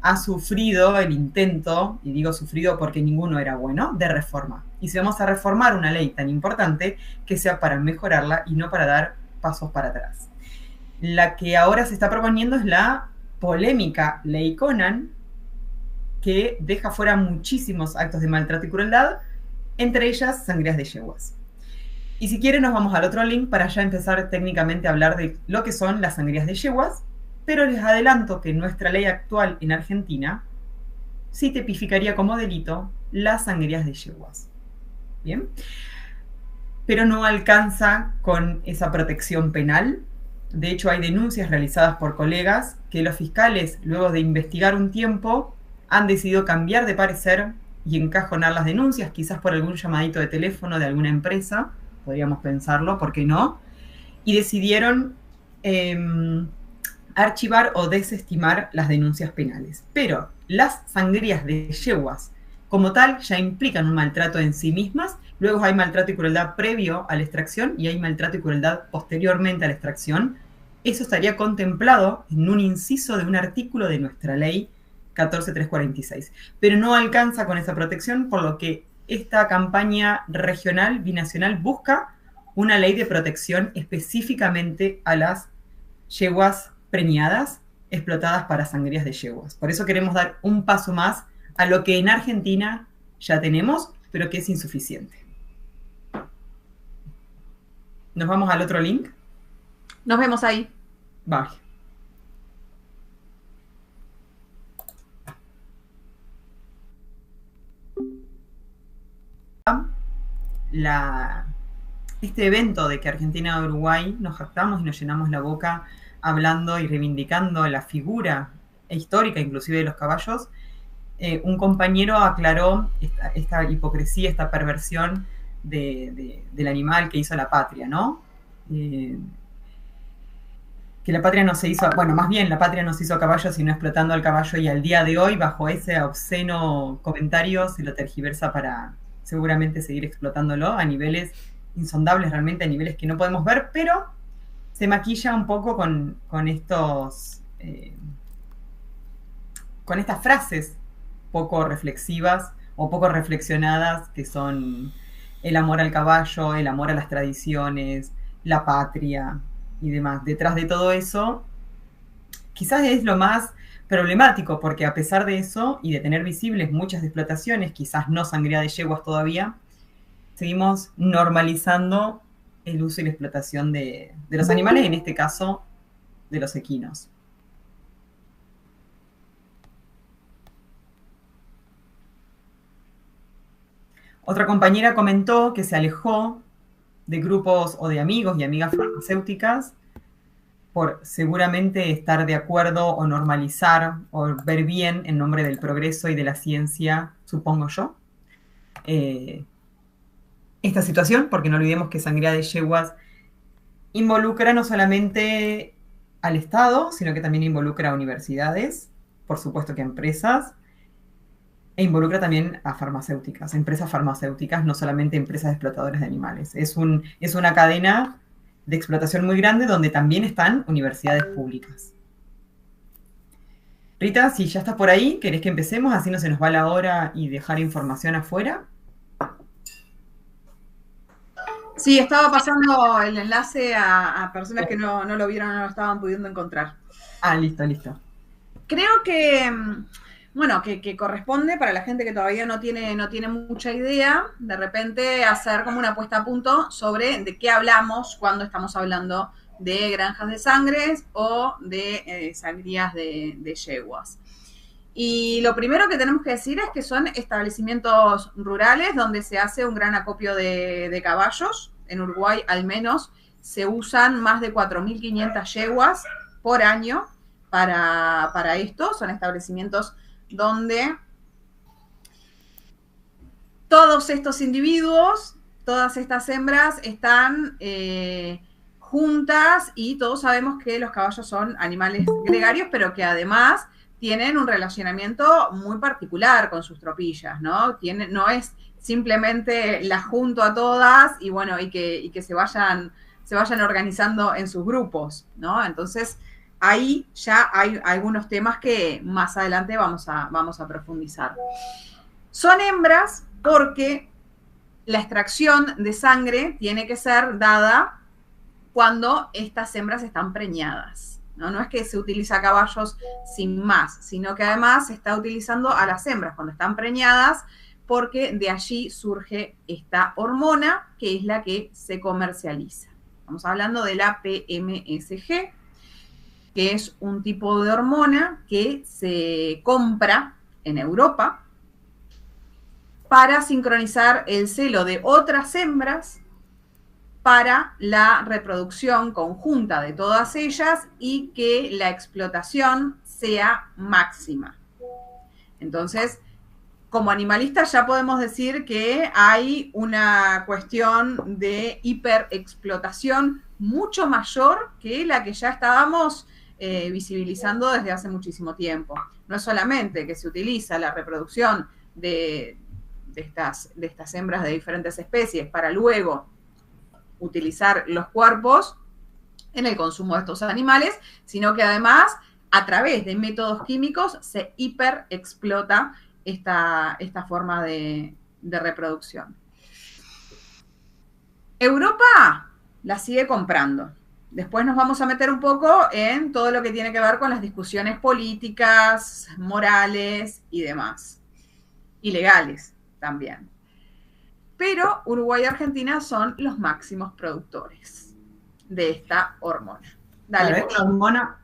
ha sufrido el intento, y digo sufrido porque ninguno era bueno, de reforma. Y si vamos a reformar una ley tan importante, que sea para mejorarla y no para dar pasos para atrás. La que ahora se está proponiendo es la polémica Ley Conan, que deja fuera muchísimos actos de maltrato y crueldad, entre ellas sangrías de yeguas. Y si quieren nos vamos al otro link para ya empezar técnicamente a hablar de lo que son las sangrías de yeguas, pero les adelanto que nuestra ley actual en Argentina sí tipificaría como delito las sangrías de yeguas. ¿Bien? Pero no alcanza con esa protección penal. De hecho, hay denuncias realizadas por colegas que los fiscales, luego de investigar un tiempo, han decidido cambiar de parecer y encajonar las denuncias, quizás por algún llamadito de teléfono de alguna empresa, podríamos pensarlo, ¿por qué no? Y decidieron archivar o desestimar las denuncias penales. Pero las sangrías de yeguas, como tal, ya implican un maltrato en sí mismas. Luego hay maltrato y crueldad previo a la extracción y hay maltrato y crueldad posteriormente a la extracción. Eso estaría contemplado en un inciso de un artículo de nuestra ley 14346. Pero no alcanza con esa protección, por lo que esta campaña regional, binacional, busca una ley de protección específicamente a las yeguas preñadas explotadas para sangrías de yeguas. Por eso queremos dar un paso más a lo que en Argentina ya tenemos, pero que es insuficiente. ¿Nos vamos al otro link? Nos vemos ahí. Bye. Este evento de que Argentina y Uruguay nos jactamos y nos llenamos la boca hablando y reivindicando la figura histórica inclusive de los caballos, un compañero aclaró esta hipocresía, esta perversión del animal que hizo la patria, ¿no? Que la patria no se hizo, bueno, más bien la patria no se hizo a caballo, sino explotando al caballo, y al día de hoy, bajo ese obsceno comentario, se lo tergiversa para seguramente seguir explotándolo a niveles insondables, realmente a niveles que no podemos ver, pero se maquilla un poco con estos con estas frases poco reflexivas o poco reflexionadas, que son el amor al caballo, el amor a las tradiciones, la patria y demás. Detrás de todo eso, quizás es lo más problemático, porque a pesar de eso y de tener visibles muchas explotaciones, quizás no sangría de yeguas todavía, seguimos normalizando el uso y la explotación de los animales, en este caso de los equinos. Otra compañera comentó que se alejó de grupos o de amigos y amigas farmacéuticas por seguramente estar de acuerdo o normalizar o ver bien en nombre del progreso y de la ciencia, supongo yo, esta situación, porque no olvidemos que sangría de yeguas involucra no solamente al Estado, sino que también involucra a universidades, por supuesto que a empresas, E involucra también a farmacéuticas, empresas farmacéuticas, no solamente empresas explotadoras de animales. Es una cadena de explotación muy grande donde también están universidades públicas. Rita, si ya estás por ahí, ¿querés que empecemos? Así no se nos va la hora y dejar información afuera. Sí, estaba pasando el enlace a personas que no lo vieron, no lo estaban pudiendo encontrar. Ah, listo. Creo que, bueno, que corresponde para la gente que todavía no tiene mucha idea, de repente hacer como una puesta a punto sobre de qué hablamos cuando estamos hablando de granjas de sangres o de sangrías de yeguas. Y lo primero que tenemos que decir es que son establecimientos rurales donde se hace un gran acopio de caballos. En Uruguay, al menos, se usan más de 4.500 yeguas por año para esto. Son establecimientos donde todos estos individuos, todas estas hembras están juntas, y todos sabemos que los caballos son animales gregarios, pero que además tienen un relacionamiento muy particular con sus tropillas, ¿no? No es simplemente las junto a todas y bueno, y que se vayan organizando en sus grupos, ¿no? Entonces, ahí ya hay algunos temas que más adelante vamos a profundizar. Son hembras porque la extracción de sangre tiene que ser dada cuando estas hembras están preñadas. No es que se utiliza a caballos sin más, sino que además se está utilizando a las hembras cuando están preñadas, porque de allí surge esta hormona que es la que se comercializa. Estamos hablando de la PMSG, que es un tipo de hormona que se compra en Europa para sincronizar el celo de otras hembras para la reproducción conjunta de todas ellas y que la explotación sea máxima. Entonces, como animalistas ya podemos decir que hay una cuestión de hiperexplotación mucho mayor que la que ya estábamos visibilizando desde hace muchísimo tiempo. No es solamente que se utiliza la reproducción de estas hembras de diferentes especies para luego utilizar los cuerpos en el consumo de estos animales, sino que además a través de métodos químicos se hiperexplota esta forma de reproducción. Europa la sigue comprando. Después nos vamos a meter un poco en todo lo que tiene que ver con las discusiones políticas, morales y demás. Y legales también. Pero Uruguay y Argentina son los máximos productores de esta hormona. Dale.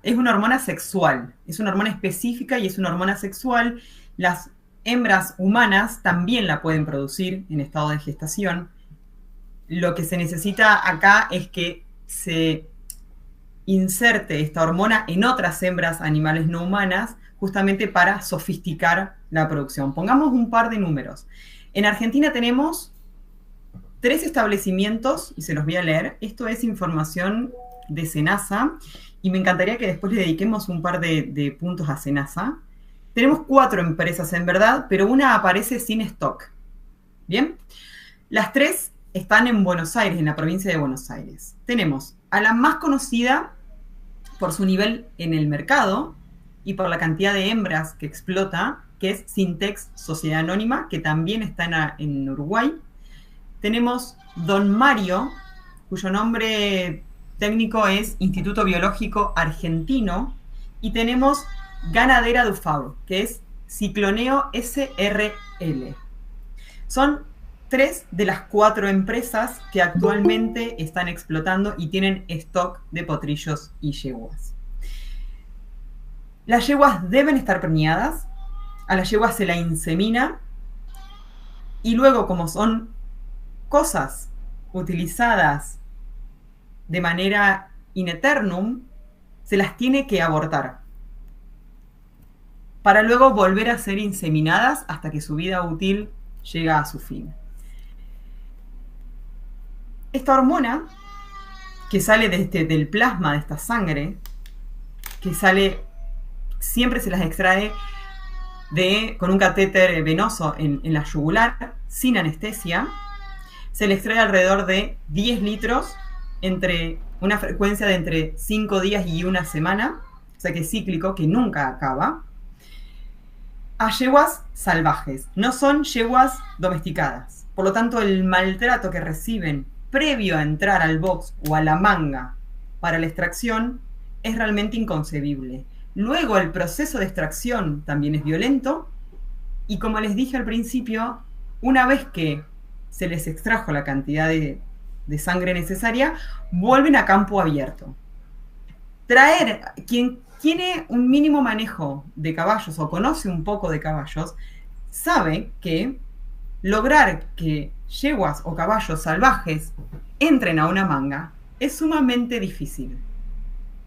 Es una hormona sexual, es una hormona específica y es una hormona sexual. Las hembras humanas también la pueden producir en estado de gestación. Lo que se necesita acá es que se inserte esta hormona en otras hembras animales no humanas, justamente para sofisticar la producción. Pongamos un par de números. En Argentina tenemos 3 establecimientos, y se los voy a leer. Esto es información de SENASA, y me encantaría que después le dediquemos un par de puntos a SENASA. Tenemos 4 empresas en verdad, pero una aparece sin stock. ¿Bien? Las 3 están en Buenos Aires, en la provincia de Buenos Aires. Tenemos a la más conocida por su nivel en el mercado y por la cantidad de hembras que explota, que es Sintex Sociedad Anónima, que también está en Uruguay. Tenemos Don Mario, cuyo nombre técnico es Instituto Biológico Argentino, y tenemos Ganadera Dufau, que es Cicloneo SRL. Son 3 de las 4 empresas que actualmente están explotando y tienen stock de potrillos y yeguas. Las yeguas deben estar preñadas, a las yeguas se la insemina, y luego, como son cosas utilizadas de manera in eternum, se las tiene que abortar para luego volver a ser inseminadas hasta que su vida útil llega a su fin. Esta hormona, que sale del plasma de esta sangre, que sale, siempre se las extrae con un catéter venoso en la yugular, sin anestesia. Se le extrae alrededor de 10 litros entre una frecuencia de entre 5 días y una semana, o sea que es cíclico, que nunca acaba, a yeguas salvajes. No son yeguas domesticadas. Por lo tanto, el maltrato que reciben previo a entrar al box o a la manga para la extracción es realmente inconcebible. Luego, el proceso de extracción también es violento y, como les dije al principio, una vez que se les extrajo la cantidad de sangre necesaria, vuelven a campo abierto. Quien tiene un mínimo manejo de caballos o conoce un poco de caballos, sabe que lograr que yeguas o caballos salvajes entren a una manga es sumamente difícil.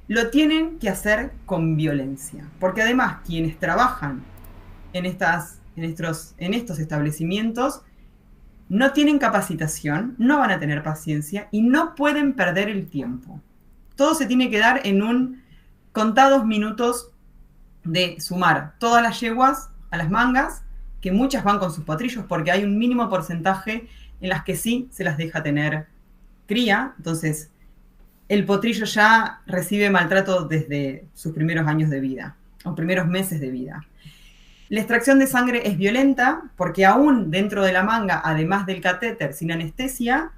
Lo tienen que hacer con violencia, porque además quienes trabajan en estos establecimientos no tienen capacitación, no van a tener paciencia y no pueden perder el tiempo. Todo se tiene que dar en contados minutos de sumar todas las yeguas a las mangas, que muchas van con sus potrillos porque hay un mínimo porcentaje en las que sí se las deja tener cría. Entonces, el potrillo ya recibe maltrato desde sus primeros años de vida, o primeros meses de vida. La extracción de sangre es violenta porque aún dentro de la manga, además del catéter sin anestesia,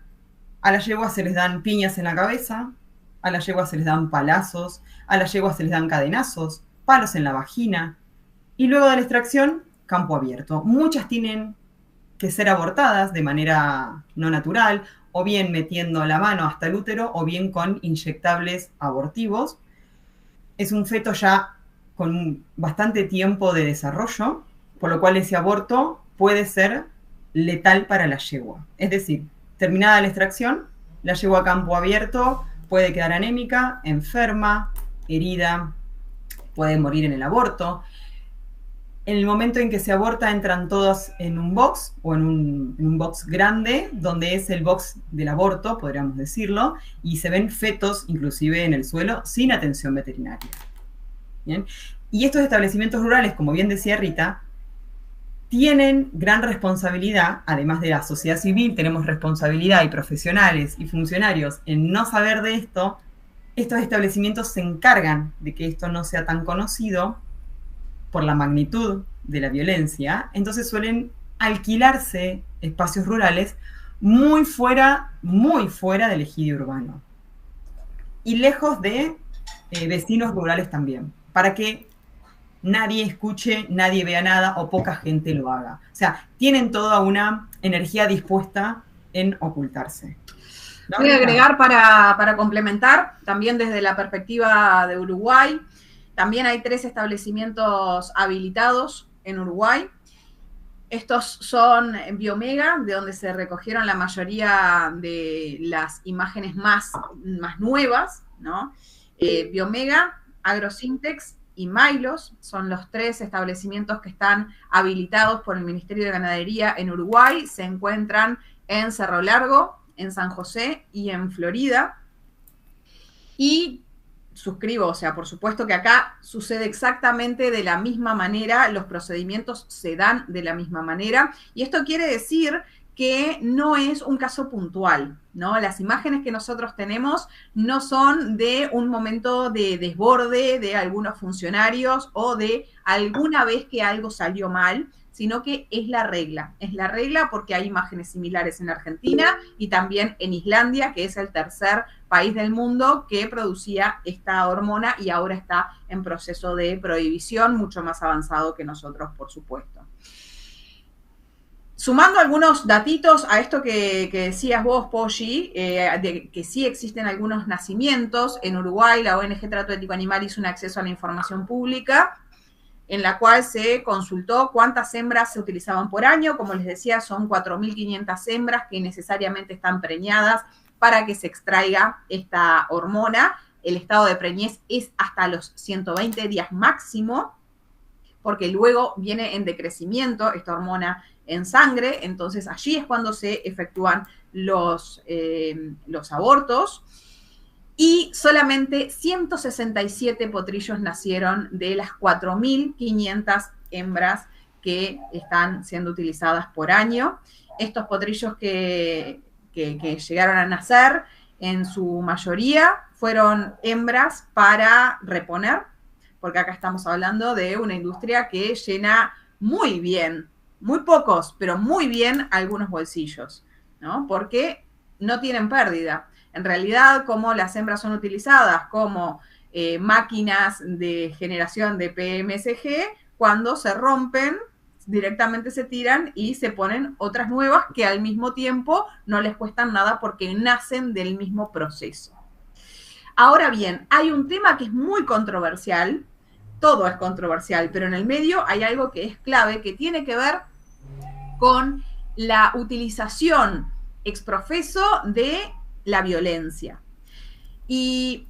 a las yeguas se les dan piñas en la cabeza, a las yeguas se les dan palazos, a las yeguas se les dan cadenazos, palos en la vagina, y luego de la extracción, campo abierto. Muchas tienen que ser abortadas de manera no natural, o bien metiendo la mano hasta el útero, o bien con inyectables abortivos. Es un feto ya con bastante tiempo de desarrollo, por lo cual ese aborto puede ser letal para la yegua. Es decir, terminada la extracción, la yegua a campo abierto puede quedar anémica, enferma, herida, puede morir en el aborto. En el momento en que se aborta entran todos en un box o en un box grande, donde es el box del aborto, podríamos decirlo, y se ven fetos inclusive en el suelo sin atención veterinaria. ¿Bien? Y estos establecimientos rurales, como bien decía Rita, tienen gran responsabilidad, además de la sociedad civil, tenemos responsabilidad y profesionales y funcionarios en no saber de esto. Estos establecimientos se encargan de que esto no sea tan conocido por la magnitud de la violencia, entonces suelen alquilarse espacios rurales muy fuera del ejido urbano y lejos de vecinos rurales también, para que nadie escuche, nadie vea nada o poca gente lo haga. O sea, tienen toda una energía dispuesta en ocultarse. Voy a agregar para complementar, también desde la perspectiva de Uruguay, también hay 3 establecimientos habilitados en Uruguay. Estos son Biomega, de donde se recogieron la mayoría de las imágenes más nuevas, ¿no? Biomega, Agrosintex y Mailos son los 3 establecimientos que están habilitados por el Ministerio de Ganadería en Uruguay. Se encuentran en Cerro Largo, en San José y en Florida. Y suscribo, o sea, por supuesto que acá sucede exactamente de la misma manera, los procedimientos se dan de la misma manera, y esto quiere decir que no es un caso puntual, ¿no? Las imágenes que nosotros tenemos no son de un momento de desborde de algunos funcionarios o de alguna vez que algo salió mal, sino que es la regla porque hay imágenes similares en Argentina y también en Islandia, que es el tercer país del mundo que producía esta hormona y ahora está en proceso de prohibición, mucho más avanzado que nosotros, por supuesto. Sumando algunos datitos a esto que decías vos, Poggi, de que sí existen algunos nacimientos, en Uruguay la ONG Trato Ético Animal hizo un acceso a la información pública, en la cual se consultó cuántas hembras se utilizaban por año. Como les decía, son 4.500 hembras que necesariamente están preñadas para que se extraiga esta hormona. El estado de preñez es hasta los 120 días máximo, porque luego viene en decrecimiento esta hormona en sangre, entonces allí es cuando se efectúan los abortos. Y solamente 167 potrillos nacieron de las 4.500 hembras que están siendo utilizadas por año. Estos potrillos que llegaron a nacer, en su mayoría fueron hembras para reponer, porque acá estamos hablando de una industria que llena muy bien, muy pocos, pero muy bien algunos bolsillos, ¿no? Porque no tienen pérdida. En realidad, como las hembras son utilizadas como máquinas de generación de PMSG, cuando se rompen, directamente se tiran y se ponen otras nuevas que al mismo tiempo no les cuestan nada porque nacen del mismo proceso. Ahora bien, hay un tema que es muy controversial, todo es controversial, pero en el medio hay algo que es clave, que tiene que ver con la utilización exprofeso de la violencia. Y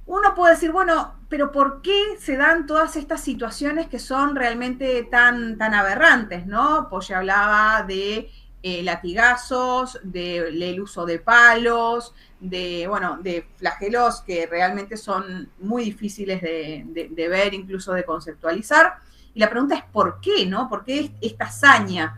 uno puede decir, bueno, pero ¿por qué se dan todas estas situaciones que son realmente tan aberrantes, ¿no? Pues ya hablaba de latigazos, del uso de palos, de flagelos que realmente son muy difíciles de ver, incluso de conceptualizar. Y la pregunta es ¿por qué, no? ¿Por qué esta hazaña?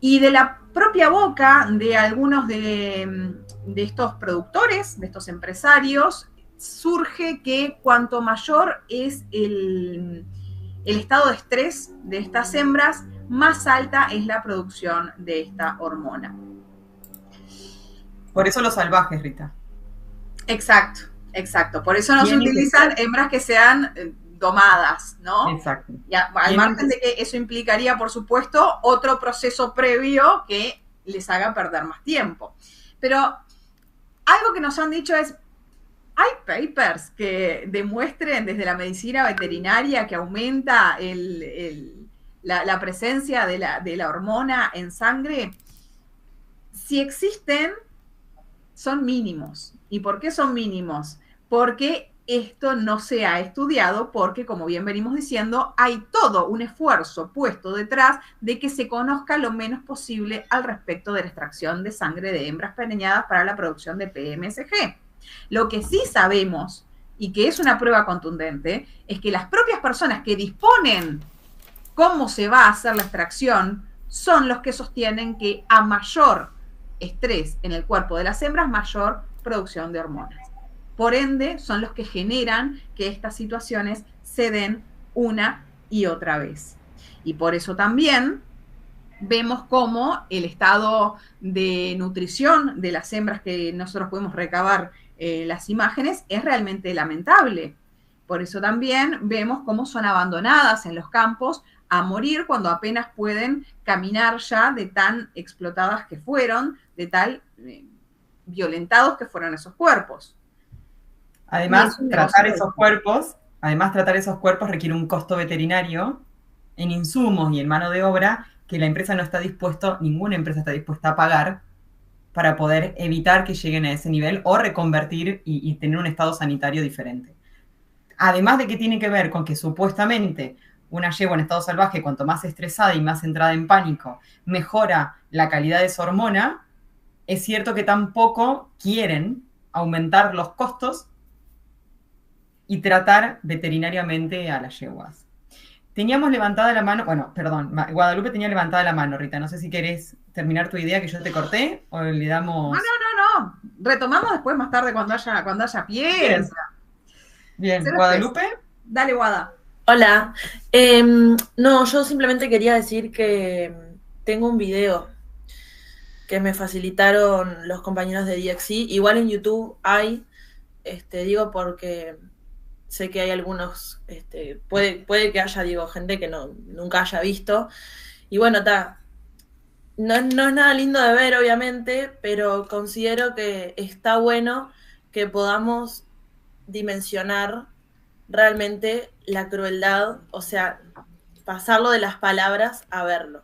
Y de la propia boca de algunos de estos productores, de estos empresarios, surge que cuanto mayor es el estado de estrés de estas hembras, más alta es la producción de esta hormona. Por eso los salvajes, Rita. Exacto, exacto. Por eso no se utilizan hembras que sean domadas, ¿no? Exacto. Ya, al margen de que eso implicaría, por supuesto, otro proceso previo que les haga perder más tiempo. Pero algo que nos han dicho es, hay papers que demuestren desde la medicina veterinaria que aumenta la presencia de la hormona en sangre. Si existen, son mínimos. ¿Y por qué son mínimos? Porque esto no se ha estudiado, porque, como bien venimos diciendo, hay todo un esfuerzo puesto detrás de que se conozca lo menos posible al respecto de la extracción de sangre de hembras preñadas para la producción de PMSG. Lo que sí sabemos, y que es una prueba contundente, es que las propias personas que disponen cómo se va a hacer la extracción son los que sostienen que a mayor estrés en el cuerpo de las hembras, mayor producción de hormonas. Por ende, son los que generan que estas situaciones se den una y otra vez. Y por eso también vemos cómo el estado de nutrición de las hembras que nosotros podemos recabar las imágenes es realmente lamentable. Por eso también vemos cómo son abandonadas en los campos a morir cuando apenas pueden caminar ya, de tan explotadas que fueron, de tal violentados que fueron esos cuerpos. Además, tratar esos cuerpos requiere un costo veterinario en insumos y en mano de obra que la empresa no está ninguna empresa está dispuesta a pagar para poder evitar que lleguen a ese nivel o reconvertir y tener un estado sanitario diferente. Además de que tiene que ver con que supuestamente una yegua en estado salvaje, cuanto más estresada y más entrada en pánico, mejora la calidad de su hormona, es cierto que tampoco quieren aumentar los costos y tratar veterinariamente a las yeguas. Teníamos levantada la mano, Guadalupe tenía levantada la mano, Rita, no sé si querés terminar tu idea que yo te corté o le damos... No, retomamos después más tarde cuando haya pie. Bien. ¿Guadalupe? Dale, Guada. Hola. No, yo simplemente quería decir que tengo un video que me facilitaron los compañeros de DXC. Igual en YouTube hay, digo porque sé que hay algunos, puede que haya, gente que nunca haya visto. Y bueno, no es nada lindo de ver, obviamente, pero considero que está bueno que podamos dimensionar realmente la crueldad, o sea, pasarlo de las palabras a verlo.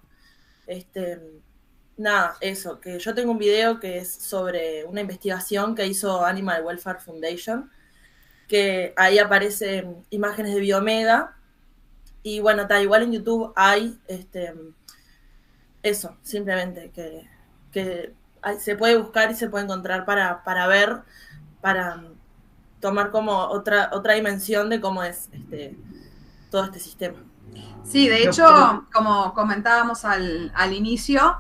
Nada, eso, que yo tengo un video que es sobre una investigación que hizo Animal Welfare Foundation, que ahí aparecen imágenes de Biomega, y bueno, igual en YouTube hay eso, simplemente que se puede buscar y se puede encontrar para ver, para tomar como otra dimensión de cómo es todo este sistema. Sí, de hecho, como comentábamos al inicio,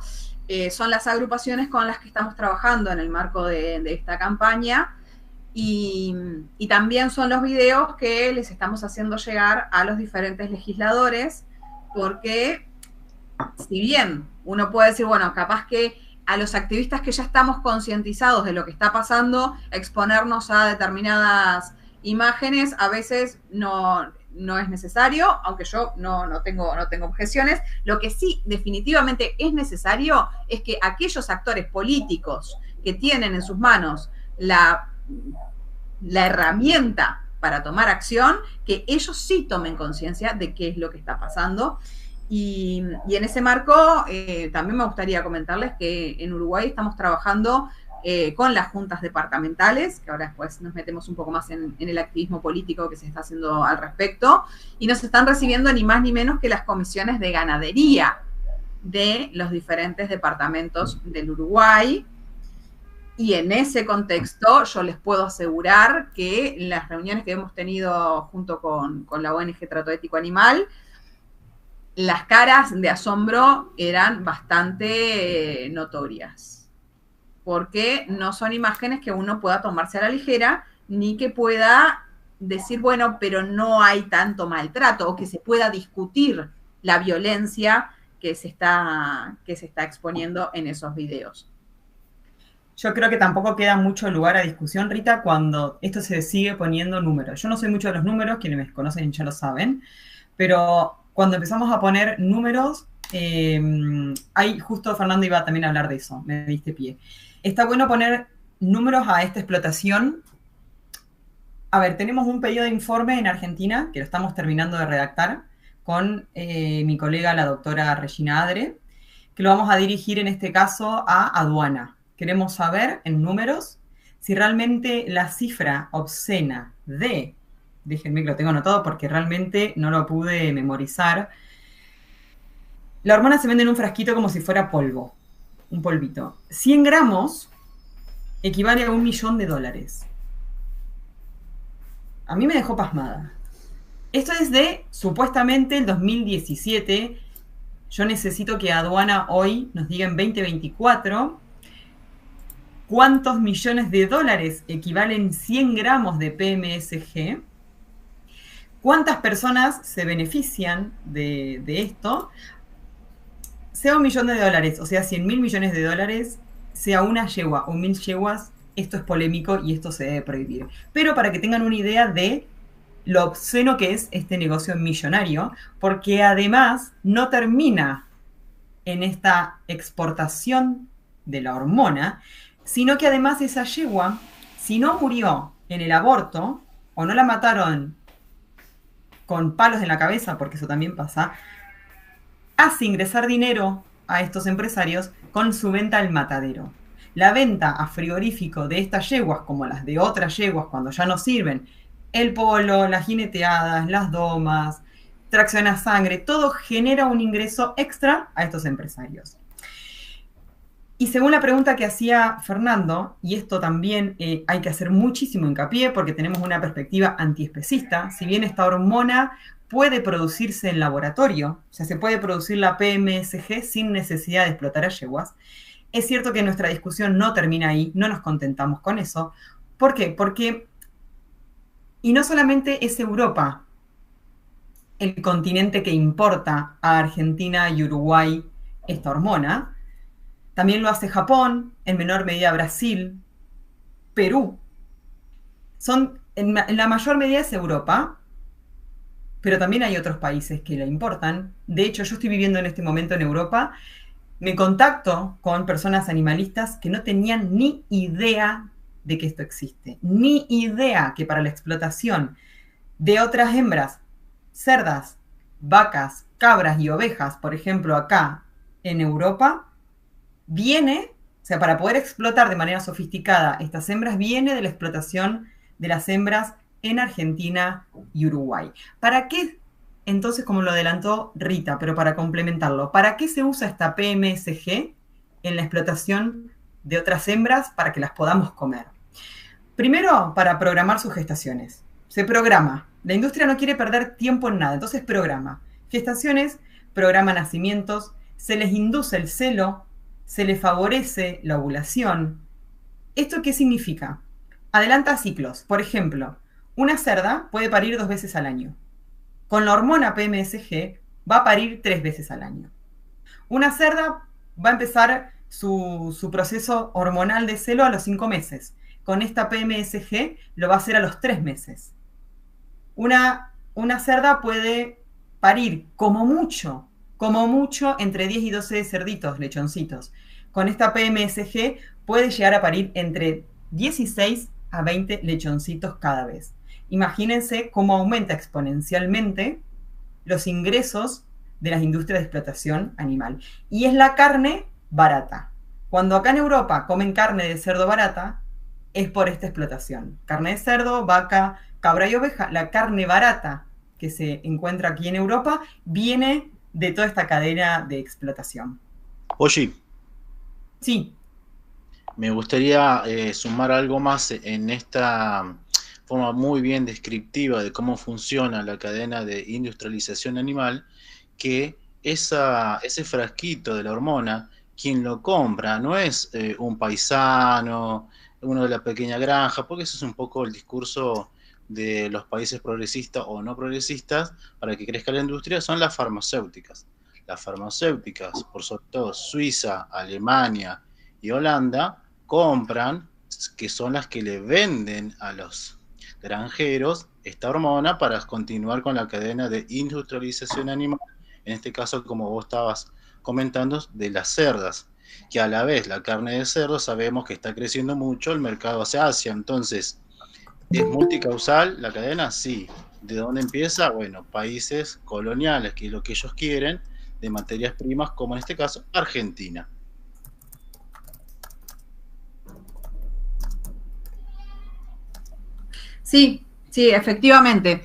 son las agrupaciones con las que estamos trabajando en el marco de esta campaña y también son los videos que les estamos haciendo llegar a los diferentes legisladores, porque si bien uno puede decir, bueno, capaz que a los activistas que ya estamos concientizados de lo que está pasando, exponernos a determinadas imágenes a veces no es necesario, aunque yo no tengo objeciones. Lo que sí definitivamente es necesario es que aquellos actores políticos que tienen en sus manos la herramienta para tomar acción, que ellos sí tomen conciencia de qué es lo que está pasando. Y en ese marco también me gustaría comentarles que en Uruguay estamos trabajando con las juntas departamentales, que ahora después nos metemos un poco más en el activismo político que se está haciendo al respecto, y nos están recibiendo ni más ni menos que las comisiones de ganadería de los diferentes departamentos del Uruguay. Y en ese contexto yo les puedo asegurar que las reuniones que hemos tenido junto con la ONG Trato Ético Animal, las caras de asombro eran bastante notorias, porque no son imágenes que uno pueda tomarse a la ligera, ni que pueda decir, bueno, pero no hay tanto maltrato, o que se pueda discutir la violencia que se está exponiendo en esos videos. Yo creo que tampoco queda mucho lugar a discusión, Rita, cuando esto se sigue poniendo números. Yo no soy mucho de los números, quienes me conocen ya lo saben, pero cuando empezamos a poner números, ahí justo Fernando iba también a hablar de eso, me diste pie. Está bueno poner números a esta explotación. A ver, tenemos un pedido de informe en Argentina, que lo estamos terminando de redactar, con mi colega, la doctora Regina Adre, que lo vamos a dirigir en este caso a aduana. Queremos saber en números si realmente la cifra obscena de, déjenme que lo tengo anotado porque realmente no lo pude memorizar, la hormona se vende en un frasquito como si fuera polvo, un polvito. 100 gramos equivale a $1 millón. A mí me dejó pasmada. Esto es de, supuestamente, el 2017. Yo necesito que aduana hoy nos diga en 2024 cuántos millones de dólares equivalen 100 gramos de PMSG, cuántas personas se benefician de esto, sea $1 millón, o sea, 100.000 millones de dólares, sea una yegua o 1.000 yeguas, esto es polémico y esto se debe prohibir. Pero para que tengan una idea de lo obsceno que es este negocio millonario, porque además no termina en esta exportación de la hormona, sino que además esa yegua, si no murió en el aborto, o no la mataron con palos en la cabeza, porque eso también pasa, hace ingresar dinero a estos empresarios con su venta al matadero. La venta a frigorífico de estas yeguas, como las de otras yeguas cuando ya no sirven, el polo, las jineteadas, las domas, tracción a sangre, todo genera un ingreso extra a estos empresarios. Y según la pregunta que hacía Fernando, y esto también hay que hacer muchísimo hincapié porque tenemos una perspectiva antiespecista, si bien esta hormona puede producirse en laboratorio, o sea, se puede producir la PMSG sin necesidad de explotar a yeguas, es cierto que nuestra discusión no termina ahí, no nos contentamos con eso. ¿Por qué? Porque, y no solamente es Europa el continente que importa a Argentina y Uruguay esta hormona, también lo hace Japón, en menor medida Brasil, Perú. En la mayor medida es Europa, pero también hay otros países que la importan. De hecho, yo estoy viviendo en este momento en Europa, me contacto con personas animalistas que no tenían ni idea de que esto existe, ni idea que para la explotación de otras hembras, cerdas, vacas, cabras y ovejas, por ejemplo, acá en Europa, viene, o sea, para poder explotar de manera sofisticada estas hembras, viene de la explotación de las hembras en Argentina y Uruguay. ¿Para qué? Entonces, como lo adelantó Rita, pero para complementarlo, ¿para qué se usa esta PMSG en la explotación de otras hembras para que las podamos comer? Primero, para programar sus gestaciones. Se programa. La industria no quiere perder tiempo en nada, entonces programa. gestaciones, programa nacimientos, se les induce el celo, se les favorece la ovulación. ¿Esto qué significa? Adelanta ciclos. Por ejemplo, una cerda puede parir 2 veces al año. Con la hormona PMSG va a parir 3 veces al año. Una cerda va a empezar su proceso hormonal de celo a los 5 meses. Con esta PMSG lo va a hacer a los 3 meses. Una cerda puede parir como mucho, entre 10 y 12 cerditos, lechoncitos. Con esta PMSG puede llegar a parir entre 16 a 20 lechoncitos cada vez. Imagínense cómo aumenta exponencialmente los ingresos de las industrias de explotación animal. Y es la carne barata. Cuando acá en Europa comen carne de cerdo barata, es por esta explotación. Carne de cerdo, vaca, cabra y oveja. La carne barata que se encuentra aquí en Europa viene de toda esta cadena de explotación. Oye. Sí. Me gustaría sumar algo más en esta forma muy bien descriptiva de cómo funciona la cadena de industrialización animal, que ese frasquito de la hormona, quien lo compra no es un paisano, uno de la pequeña granja, porque eso es un poco el discurso de los países progresistas o no progresistas para que crezca la industria, son las farmacéuticas. Las farmacéuticas, por sobre todo Suiza, Alemania y Holanda, compran, que son las que le venden a los granjeros esta hormona para continuar con la cadena de industrialización animal, en este caso, como vos estabas comentando, de las cerdas, que a la vez la carne de cerdo sabemos que está creciendo mucho el mercado hacia Asia. Entonces, ¿es multicausal la cadena? Sí. ¿De dónde empieza? Bueno, países coloniales, que es lo que ellos quieren, de materias primas, como en este caso Argentina. Sí, efectivamente.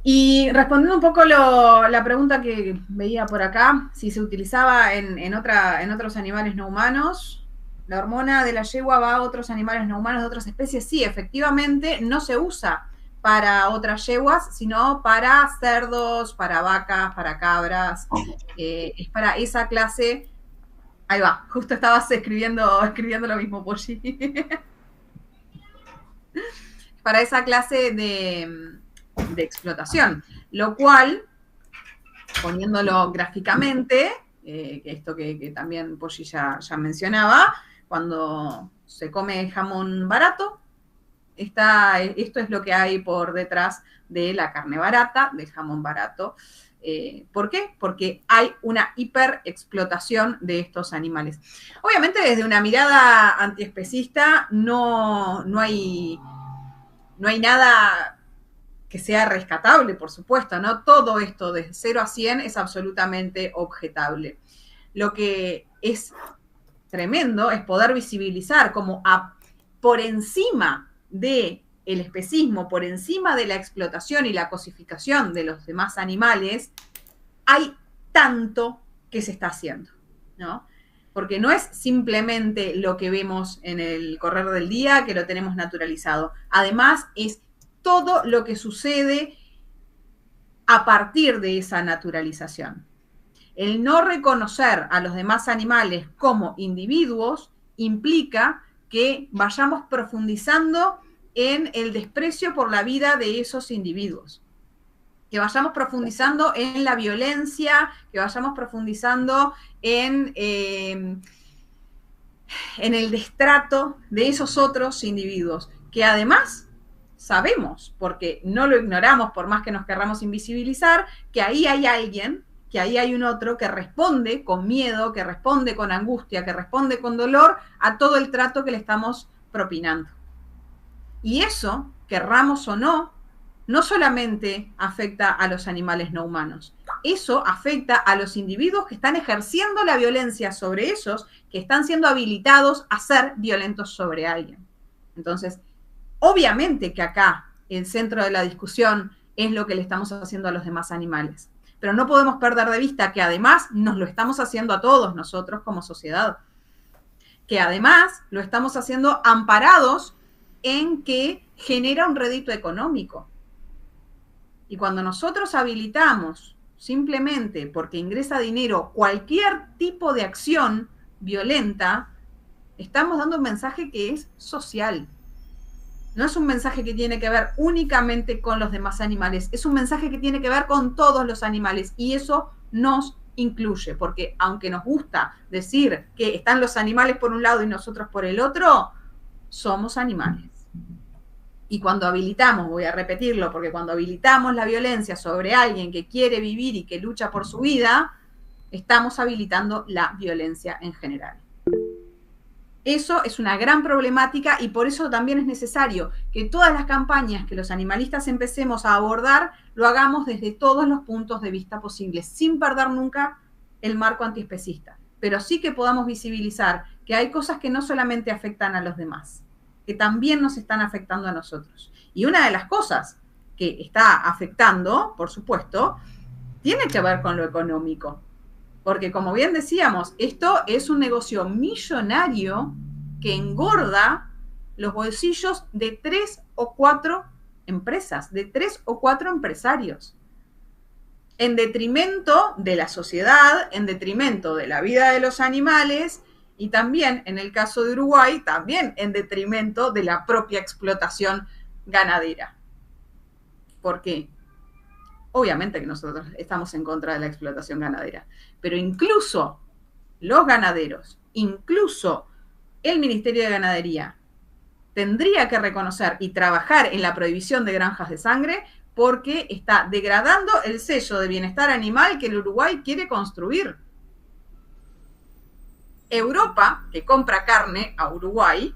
Y respondiendo un poco la pregunta que veía por acá, si se utilizaba en otros animales no humanos, la hormona de la yegua va a otros animales no humanos de otras especies. Sí, efectivamente, no se usa para otras yeguas, sino para cerdos, para vacas, para cabras. Es para esa clase. Ahí va, justo estabas escribiendo lo mismo, Polly. Para esa clase de explotación, lo cual, poniéndolo gráficamente, esto que también Polly ya mencionaba, cuando se come jamón barato, esto es lo que hay por detrás de la carne barata, del jamón barato. ¿Por qué? Porque hay una hiperexplotación de estos animales. Obviamente, desde una mirada antiespecista, no hay nada que sea rescatable, por supuesto, ¿no? Todo esto de 0 a 100 es absolutamente objetable. Lo que es tremendo es poder visibilizar como por encima del especismo, por encima de la explotación y la cosificación de los demás animales, hay tanto que se está haciendo, ¿no? Porque no es simplemente lo que vemos en el correr del día, que lo tenemos naturalizado. Además, es todo lo que sucede a partir de esa naturalización. El no reconocer a los demás animales como individuos implica que vayamos profundizando en el desprecio por la vida de esos individuos, que vayamos profundizando en la violencia, que vayamos profundizando en el destrato de esos otros individuos, que además sabemos, porque no lo ignoramos por más que nos querramos invisibilizar, que ahí hay alguien, que ahí hay un otro que responde con miedo, que responde con angustia, que responde con dolor a todo el trato que le estamos propinando. Y eso, querramos o no, no solamente afecta a los animales no humanos, eso afecta a los individuos que están ejerciendo la violencia sobre ellos, que están siendo habilitados a ser violentos sobre alguien. Entonces, obviamente que acá el centro de la discusión es lo que le estamos haciendo a los demás animales, pero no podemos perder de vista que además nos lo estamos haciendo a todos nosotros como sociedad, que además lo estamos haciendo amparados en que genera un rédito económico. Y cuando nosotros habilitamos simplemente porque ingresa dinero, cualquier tipo de acción violenta, estamos dando un mensaje que es social. No es un mensaje que tiene que ver únicamente con los demás animales, es un mensaje que tiene que ver con todos los animales, y eso nos incluye, porque aunque nos gusta decir que están los animales por un lado y nosotros por el otro, somos animales. Y cuando habilitamos, voy a repetirlo, porque cuando habilitamos la violencia sobre alguien que quiere vivir y que lucha por su vida, estamos habilitando la violencia en general. Eso es una gran problemática y por eso también es necesario que todas las campañas que los animalistas empecemos a abordar, lo hagamos desde todos los puntos de vista posibles, sin perder nunca el marco antiespecista. Pero sí que podamos visibilizar que hay cosas que no solamente afectan a los demás, que también nos están afectando a nosotros. Y una de las cosas que está afectando, por supuesto, tiene que ver con lo económico. Porque como bien decíamos, esto es un negocio millonario que engorda los bolsillos de 3 o 4 empresas, de 3 o 4 empresarios, en detrimento de la sociedad, en detrimento de la vida de los animales y también, en el caso de Uruguay, también en detrimento de la propia explotación ganadera. ¿Por qué? Obviamente que nosotros estamos en contra de la explotación ganadera, pero incluso los ganaderos, incluso el Ministerio de Ganadería, tendría que reconocer y trabajar en la prohibición de granjas de sangre porque está degradando el sello de bienestar animal que el Uruguay quiere construir. Europa, que compra carne a Uruguay,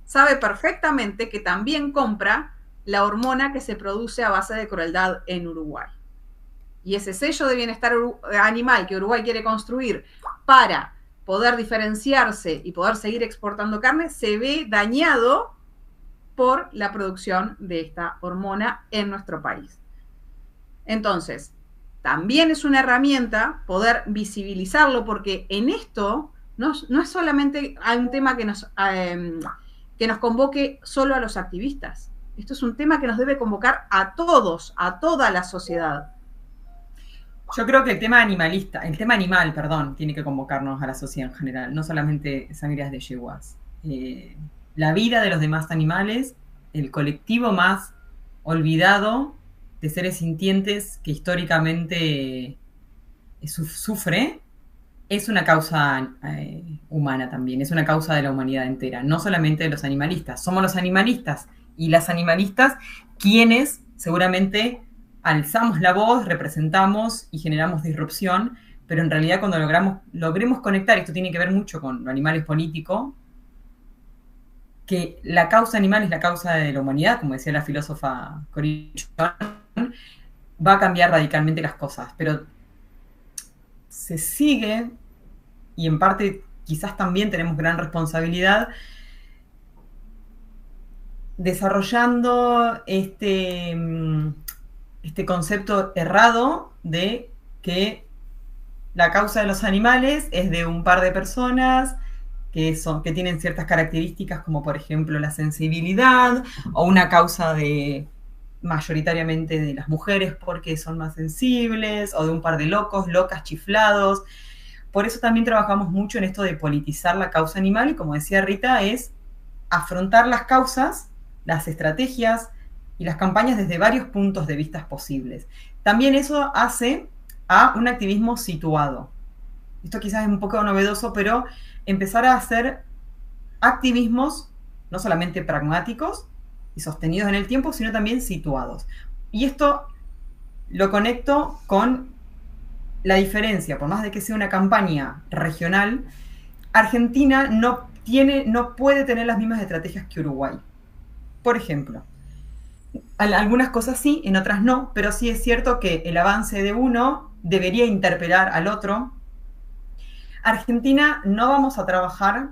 sabe perfectamente que también compra la hormona que se produce a base de crueldad en Uruguay. Y ese sello de bienestar animal que Uruguay quiere construir para poder diferenciarse y poder seguir exportando carne se ve dañado por la producción de esta hormona en nuestro país. Entonces, también es una herramienta poder visibilizarlo, porque en esto no es solamente un tema que nos convoque solo a los activistas. Esto es un tema que nos debe convocar a todos, a toda la sociedad. Yo creo que el tema animal, tiene que convocarnos a la sociedad en general, no solamente sangrías de yeguas. La vida de los demás animales, el colectivo más olvidado de seres sintientes que históricamente sufre, es una causa humana también, es una causa de la humanidad entera, no solamente de los animalistas. Somos los animalistas y las animalistas quienes seguramente alzamos la voz, representamos y generamos disrupción, pero en realidad cuando logremos conectar, esto tiene que ver mucho con lo animal es político, que la causa animal es la causa de la humanidad, como decía la filósofa Corinne Johnson, va a cambiar radicalmente las cosas, pero se sigue, y en parte quizás también tenemos gran responsabilidad, desarrollando este concepto errado de que la causa de los animales es de un par de personas que tienen ciertas características, como por ejemplo la sensibilidad, o una causa mayoritariamente de las mujeres porque son más sensibles, o de un par de locas chiflados. Por eso también trabajamos mucho en esto de politizar la causa animal, y como decía Rita, es afrontar las causas, las estrategias y las campañas desde varios puntos de vista posibles. También eso hace a un activismo situado. Esto quizás es un poco novedoso, pero empezar a hacer activismos no solamente pragmáticos y sostenidos en el tiempo, sino también situados. Y esto lo conecto con la diferencia, por más de que sea una campaña regional, Argentina no puede tener las mismas estrategias que Uruguay. Por ejemplo, algunas cosas sí, en otras no, pero sí es cierto que el avance de uno debería interpelar al otro. Argentina no vamos a trabajar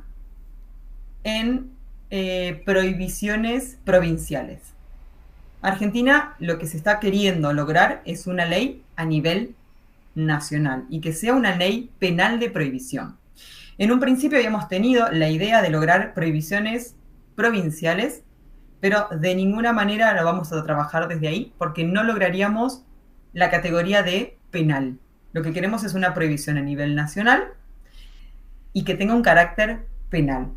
en prohibiciones provinciales. Argentina lo que se está queriendo lograr es una ley a nivel nacional y que sea una ley penal de prohibición. En un principio habíamos tenido la idea de lograr prohibiciones provinciales, pero de ninguna manera lo vamos a trabajar desde ahí porque no lograríamos la categoría de penal. Lo que queremos es una prohibición a nivel nacional y que tenga un carácter penal.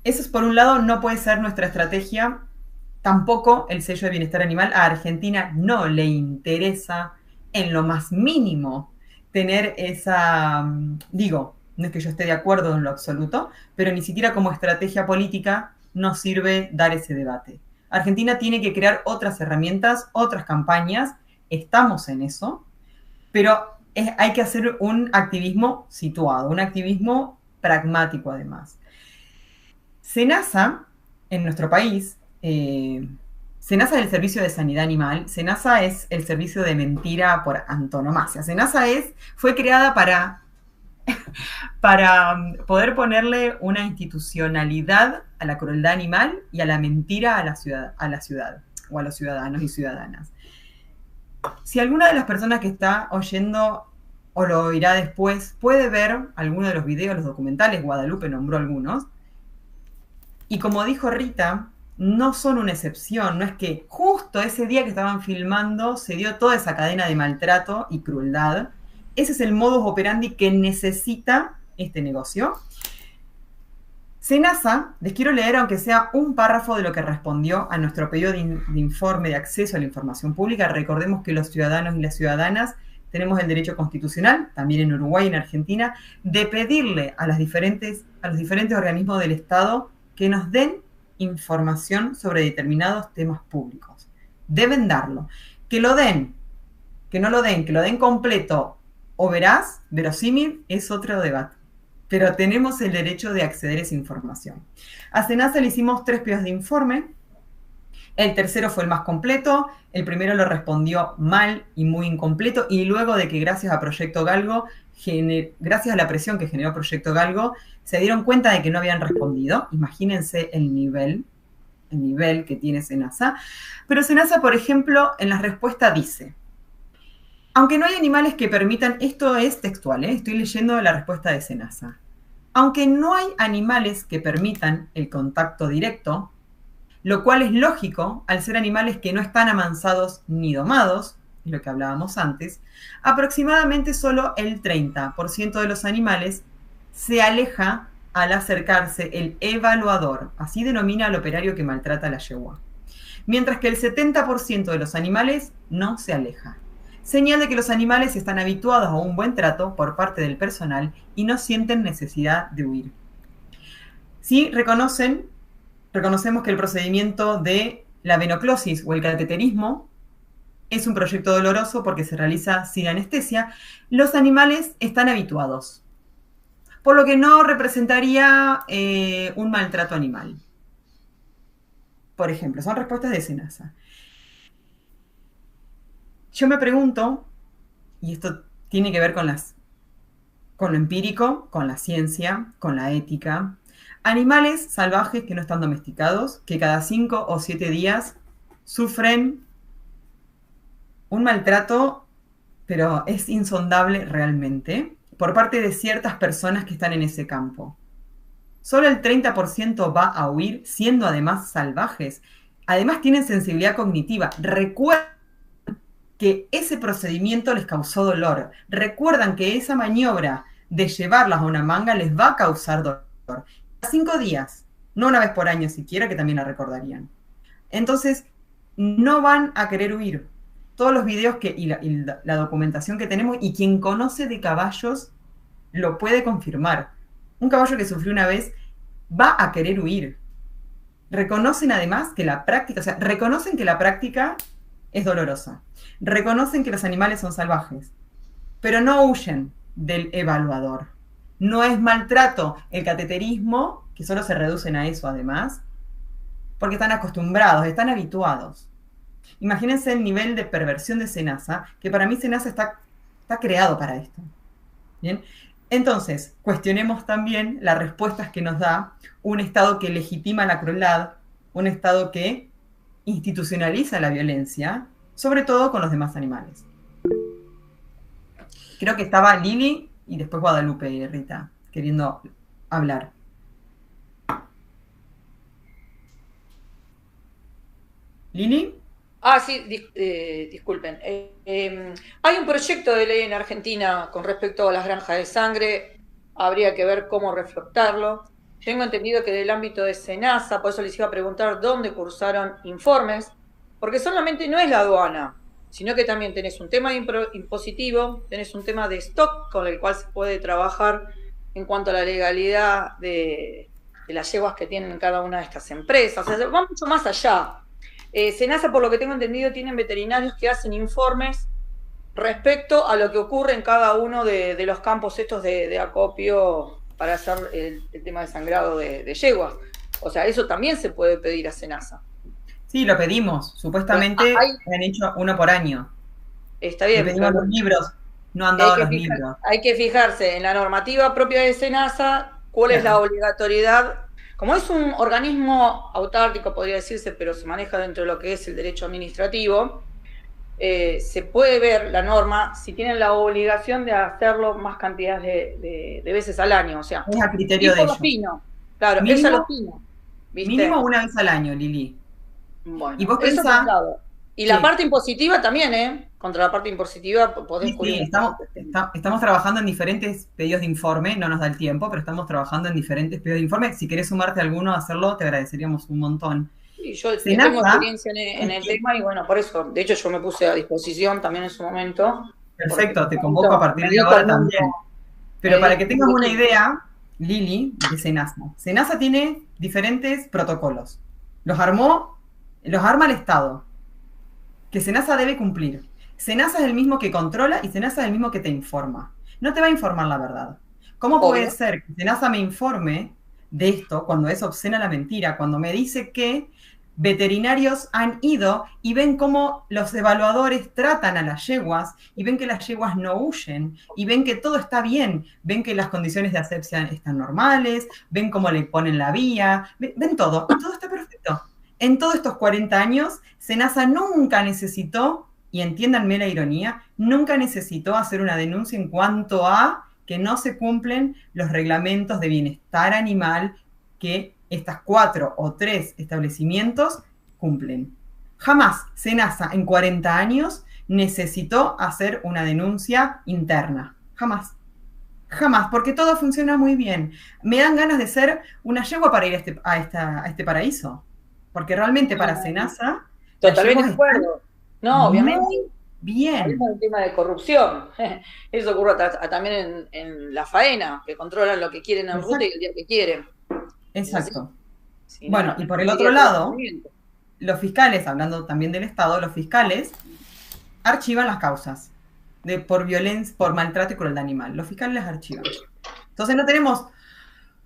Eso es, por un lado, no puede ser nuestra estrategia. Tampoco el sello de bienestar animal. A Argentina no le interesa en lo más mínimo tener esa, digo, no es que yo esté de acuerdo en lo absoluto, pero ni siquiera como estrategia política nos sirve dar ese debate. Argentina tiene que crear otras herramientas, otras campañas, estamos en eso, pero hay que hacer un activismo situado, un activismo pragmático además. SENASA, en nuestro país, SENASA es el servicio de sanidad animal, SENASA es el servicio de mentira por antonomasia. SENASA fue creada para poder ponerle una institucionalidad a la crueldad animal y a la mentira a la ciudad o a los ciudadanos y ciudadanas. Si alguna de las personas que está oyendo o lo oirá después puede ver alguno de los videos, los documentales, Guadalupe nombró algunos, y como dijo Rita, no son una excepción, no es que justo ese día que estaban filmando se dio toda esa cadena de maltrato y crueldad. Ese es el modus operandi que necesita este negocio. SENASA, les quiero leer aunque sea un párrafo de lo que respondió a nuestro pedido de informe de acceso a la información pública. Recordemos que los ciudadanos y las ciudadanas tenemos el derecho constitucional, también en Uruguay y en Argentina, de pedirle a los diferentes organismos del Estado que nos den información sobre determinados temas públicos. Deben darlo. Que lo den, que no lo den, que lo den completo o veraz, verosímil, es otro debate. Pero tenemos el derecho de acceder a esa información. A SENASA le hicimos 3 pedidos de informe. El tercero fue el más completo. El primero lo respondió mal y muy incompleto. Y luego de que gracias a Proyecto Galgo, gracias a la presión que generó Proyecto Galgo, se dieron cuenta de que no habían respondido. Imagínense el nivel que tiene SENASA. Pero SENASA, por ejemplo, en la respuesta dice: aunque no hay animales que permitan, esto es textual, estoy leyendo la respuesta de SENASA. Aunque no hay animales que permitan el contacto directo, lo cual es lógico al ser animales que no están amansados ni domados, es lo que hablábamos antes, aproximadamente solo el 30% de los animales se aleja al acercarse el evaluador, así denomina al operario que maltrata a la yegua, mientras que el 70% de los animales no se aleja. Señal de que los animales están habituados a un buen trato por parte del personal y no sienten necesidad de huir. Sí, reconocemos que el procedimiento de la venoclosis o el cateterismo es un proyecto doloroso porque se realiza sin anestesia. Los animales están habituados, por lo que no representaría un maltrato animal. Por ejemplo, son respuestas de SENASA. Yo me pregunto, y esto tiene que ver con lo empírico, con la ciencia, con la ética, animales salvajes que no están domesticados, que cada 5 o 7 días sufren un maltrato, pero es insondable realmente, por parte de ciertas personas que están en ese campo. Solo el 30% va a huir, siendo además salvajes. Además tienen sensibilidad cognitiva. Recuerden que ese procedimiento les causó dolor. Recuerdan que esa maniobra de llevarlas a una manga les va a causar dolor. 5 días, no una vez por año siquiera, que también la recordarían. Entonces, no van a querer huir. Todos los videos y la documentación que tenemos, y quien conoce de caballos lo puede confirmar. Un caballo que sufrió una vez va a querer huir. Reconocen además que la práctica, reconocen que la práctica es dolorosa. Reconocen que los animales son salvajes, pero no huyen del evaluador. No es maltrato el cateterismo, que solo se reducen a eso además, porque están acostumbrados, están habituados. Imagínense el nivel de perversión de SENASA, que para mí SENASA está creado para esto. ¿Bien? Entonces, cuestionemos también las respuestas que nos da un Estado que legitima la crueldad, un Estado que institucionaliza la violencia, sobre todo con los demás animales. Creo que estaba Lili y después Guadalupe y Rita queriendo hablar. ¿Lili? Sí, disculpen. Hay un proyecto de ley en Argentina con respecto a las granjas de sangre. Habría que ver cómo reflotarlo. Tengo entendido que del ámbito de SENASA, por eso les iba a preguntar dónde cursaron informes, porque solamente no es la aduana, sino que también tenés un tema impositivo, tenés un tema de stock con el cual se puede trabajar en cuanto a la legalidad de las yeguas que tienen cada una de estas empresas. O sea, va mucho más allá. SENASA, por lo que tengo entendido, tienen veterinarios que hacen informes respecto a lo que ocurre en cada uno de los campos estos de acopio para hacer el tema de sangrado de yeguas. O sea, eso también se puede pedir a SENASA. Sí, lo pedimos. Supuestamente han hecho uno por año. Está bien. Le pedimos los libros, no han dado los libros. Hay que fijarse en la normativa propia de SENASA, cuál es la obligatoriedad. Como es un organismo autárquico, podría decirse, pero se maneja dentro de lo que es el derecho administrativo, se puede ver la norma si tienen la obligación de hacerlo más cantidades de veces al año. O sea, es a criterio de ellos. Claro, mínimo, es a lo fino. ¿Viste? Mínimo una vez al año, Lili. Bueno, y vos pensás... Y la parte impositiva también, Contra la parte impositiva podés Sí, estamos trabajando en diferentes pedidos de informe, no nos da el tiempo, pero estamos trabajando en diferentes pedidos de informe. Si querés sumarte a alguno a hacerlo, te agradeceríamos un montón. Sí, yo tengo experiencia en el tema y bueno, por eso, de hecho yo me puse a disposición también en su momento. Perfecto, te convoco a partir de ahora también. Pero para que tengas una idea, Lili, de SENASA. SENASA tiene diferentes protocolos. Los arma el Estado, que SENASA debe cumplir. SENASA es el mismo que controla y SENASA es el mismo que te informa. No te va a informar la verdad. ¿Cómo puede ser que SENASA me informe de esto cuando es obscena la mentira? Cuando me dice que veterinarios han ido y ven cómo los evaluadores tratan a las yeguas y ven que las yeguas no huyen y ven que todo está bien, ven que las condiciones de asepsia están normales, ven cómo le ponen la vía, ven todo, y todo está perfecto. En todos estos 40 años, SENASA nunca necesitó, y entiéndanme la ironía, nunca necesitó hacer una denuncia en cuanto a que no se cumplen los reglamentos de bienestar animal que estas 4 o 3 establecimientos cumplen. Jamás SENASA en 40 años necesitó hacer una denuncia interna. Jamás. Jamás, porque todo funciona muy bien. Me dan ganas de ser una yegua para ir a este paraíso. Porque realmente para SENASA... Totalmente de acuerdo. No, obviamente. Bien. Es un tema de corrupción. Eso ocurre también en la faena, que controlan lo que quieren en ruta y el día que quieren. Exacto. Sí, bueno, y por el otro lado, los fiscales, hablando también del Estado, los fiscales archivan las causas por violencia, por maltrato y crueldad animal. Los fiscales las archivan. Entonces no tenemos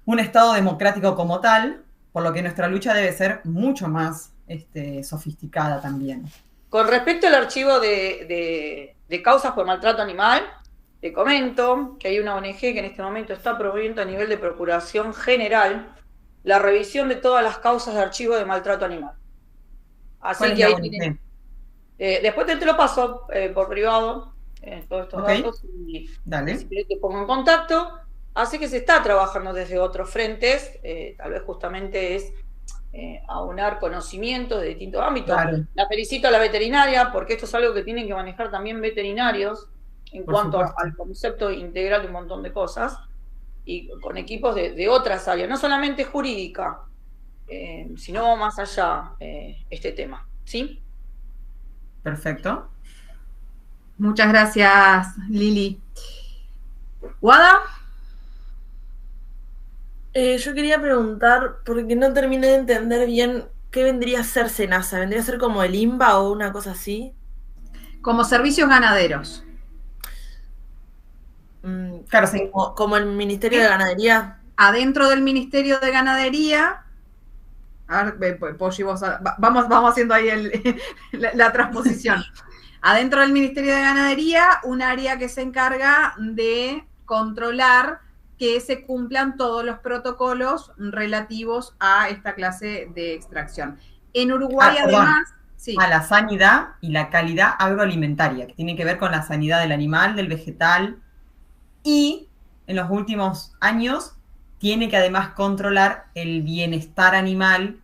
un Estado democrático como tal, por lo que nuestra lucha debe ser mucho más sofisticada también. Con respecto al archivo de causas por maltrato animal, te comento que hay una ONG que en este momento está promoviendo a nivel de Procuración General la revisión de todas las causas de archivo de maltrato animal. Así que ahí tienen, después te lo paso por privado, todos estos datos, y si querés te pongo en contacto. Así que se está trabajando desde otros frentes, tal vez justamente es aunar conocimientos de distintos ámbitos. Claro. La felicito a la veterinaria, porque esto es algo que tienen que manejar también veterinarios en cuanto al concepto integral de un montón de cosas, y con equipos de otras áreas, no solamente jurídica, sino más allá este tema. ¿Sí? Perfecto. Muchas gracias, Lili. ¿Guada? Yo quería preguntar, porque no terminé de entender bien qué vendría a ser SENASA. ¿Vendría a ser como el INBA o una cosa así? Como servicios ganaderos. Claro, como el Ministerio de Ganadería. Adentro del Ministerio de Ganadería, a ver, Polly, vamos haciendo ahí la transposición. Adentro del Ministerio de Ganadería, un área que se encarga de controlar que se cumplan todos los protocolos relativos a esta clase de extracción. En Uruguay, además... Sí. A la sanidad y la calidad agroalimentaria, que tiene que ver con la sanidad del animal, del vegetal, y en los últimos años tiene que además controlar el bienestar animal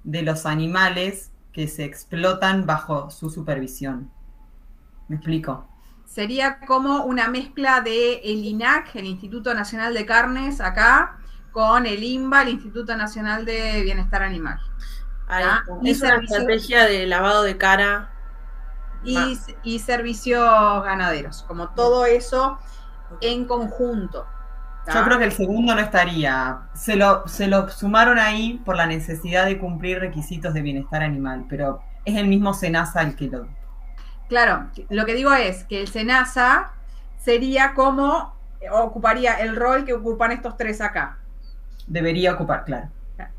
de los animales que se explotan bajo su supervisión. ¿Me explico? Sería como una mezcla de el INAC, el Instituto Nacional de Carnes, acá, con el INBA, el Instituto Nacional de Bienestar Animal. Es una estrategia de lavado de cara. Y servicios ganaderos, como todo eso en conjunto. Yo creo que el segundo no estaría. Se lo sumaron ahí por la necesidad de cumplir requisitos de bienestar animal, pero es el mismo SENASA el que lo... Claro, lo que digo es que el SENASA sería como ocuparía el rol que ocupan estos tres acá. Debería ocupar, claro.